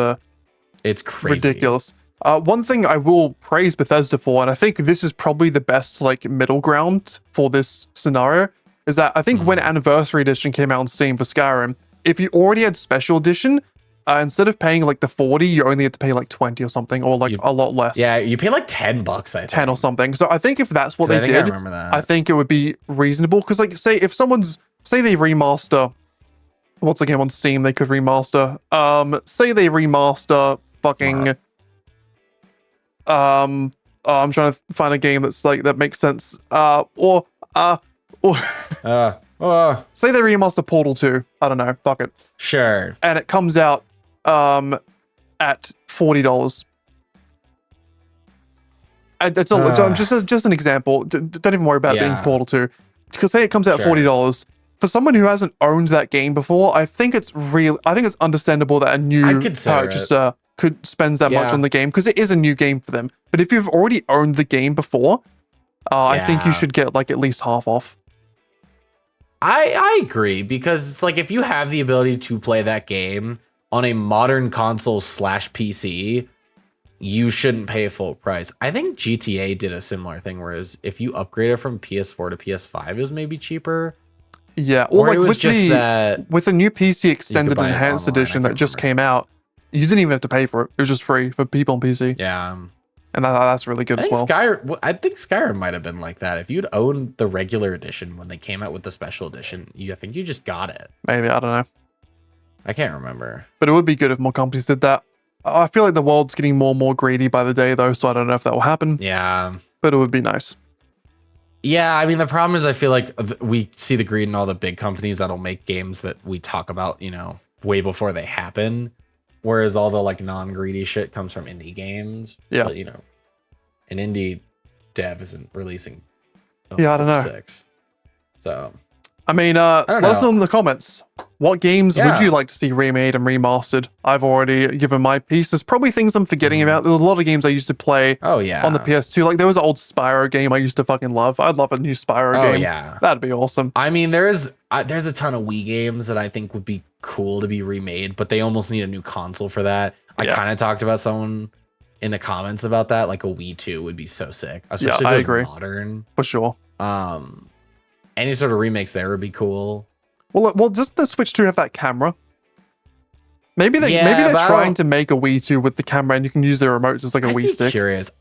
it's crazy.
Ridiculous. One thing I will praise Bethesda for, and I think this is probably the best like middle ground for this scenario, is that I think when Anniversary Edition came out on Steam for Skyrim, if you already had Special Edition, instead of paying like the 40, you only had to pay like 20 or something, or like a lot less.
Yeah, you pay like $10, I think.
10 or something. So I think if that's what they did,
I remember that.
I think it would be reasonable. Because like, say if say they remaster, what's the game on Steam they could remaster? Say they remaster fucking, I'm trying to find a game that's like, that makes sense. Say they remaster Portal 2. I don't know. Fuck it.
Sure.
And it comes out at $40. And that's all. Just an example. Don't even worry about it being Portal 2. Because say it comes out at $40. For someone who hasn't owned that game before, I think it's understandable that a new purchaser could spend that much on the game because it is a new game for them. But if you've already owned the game before, I think you should get like at least half off.
I agree because it's like if you have the ability to play that game on a modern console / PC, you shouldn't pay full price. I think GTA did a similar thing, whereas if you upgraded from PS4 to PS5, it was maybe cheaper.
Yeah, or like with the new PC Extended Enhanced Edition that just came out, you didn't even have to pay for it. It was just free for people on PC.
Yeah.
And that's really good as well.
I think Skyrim might have been like that. If you'd owned the regular edition when they came out with the special edition, I think you just got it.
Maybe, I don't know.
I can't remember.
But it would be good if more companies did that. I feel like the world's getting more and more greedy by the day, though, so I don't know if that will happen.
Yeah.
But it would be nice.
Yeah, I mean, the problem is I feel like we see the greed in all the big companies that'll make games that we talk about, way before they happen. Whereas all the like non-greedy shit comes from indie games.
Yeah.
But, an indie dev isn't releasing.
Yeah, I don't know.
6. So,
I mean, let us know in the comments. What games would you like to see remade and remastered? I've already given my piece. There's probably things I'm forgetting about. There's a lot of games I used to play on the PS2. Like there was an old Spyro game I used to fucking love. I'd love a new Spyro game.
Oh, yeah.
That'd be awesome.
I mean, there's a ton of Wii games that I think would be cool to be remade, but they almost need a new console for that. I kind of talked about someone in the comments about that. Like a Wii 2 would be so sick. Especially if it was modern.
For sure.
Any sort of remakes there would be cool.
Well, does the Switch 2 have that camera? Maybe they're trying to make a Wii 2 with the camera and you can use the remote just like a Wii stick.
Curious.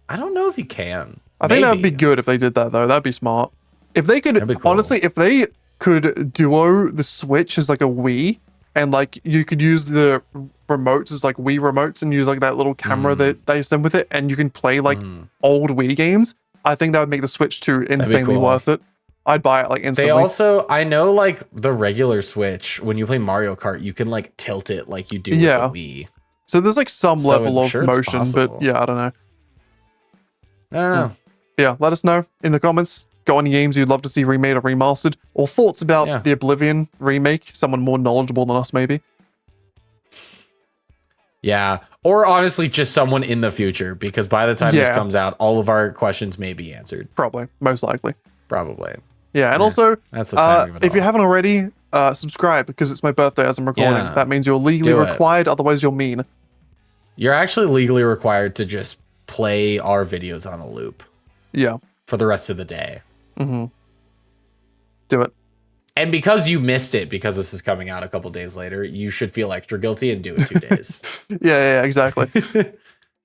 I don't know if you can.
I think that'd be
Maybe.
good if they did that though. That'd be smart. If they could,
That'd be cool.
honestly, if they could duo the Switch as like a Wii, and like you could use the remotes as like Wii remotes and use like that little camera that they send with it, and you can play like old Wii games. I think that would make the Switch 2 insanely
cool.
worth it. I'd buy it like instantly.
They also, I know, like the regular Switch, when you play Mario Kart, you can like tilt it like you do with the Wii.
So there's like some
So
level
I'm
of
sure it's
motion,
possible.
but yeah, I don't know.
I don't know.
Yeah, let us know in the comments. Got any games you'd love to see remade or remastered, or thoughts about the Oblivion remake? Someone more knowledgeable than us, maybe.
Yeah, or honestly, just someone in the future, because by the time this comes out, all of our questions may be answered.
Probably, most likely.
Probably.
Yeah, and also,
that's the timing of it
if you
all.
haven't already, subscribe, because it's my birthday as I'm recording.
Yeah,
That means you're legally
do it.
required, otherwise you're mean.
You're actually legally required to just play our videos on a loop.
Yeah.
For the rest of the day.
Mm-hmm. Do it.
And because you missed it, because this is coming out a couple days later, you should feel extra guilty and do it 2 days.
Yeah, exactly.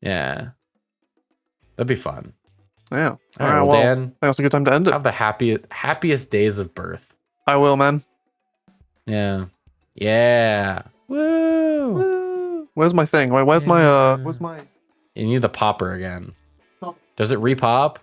Yeah. That'd be fun.
Yeah.
All right, well, Dan,
I think that's a good time to end it.
have the happiest days of birth.
I will, man.
Yeah. Yeah. Woo.
Woo. Where's my thing? Wait, where's my where's my
You need the popper again.
Oh.
Does it repop?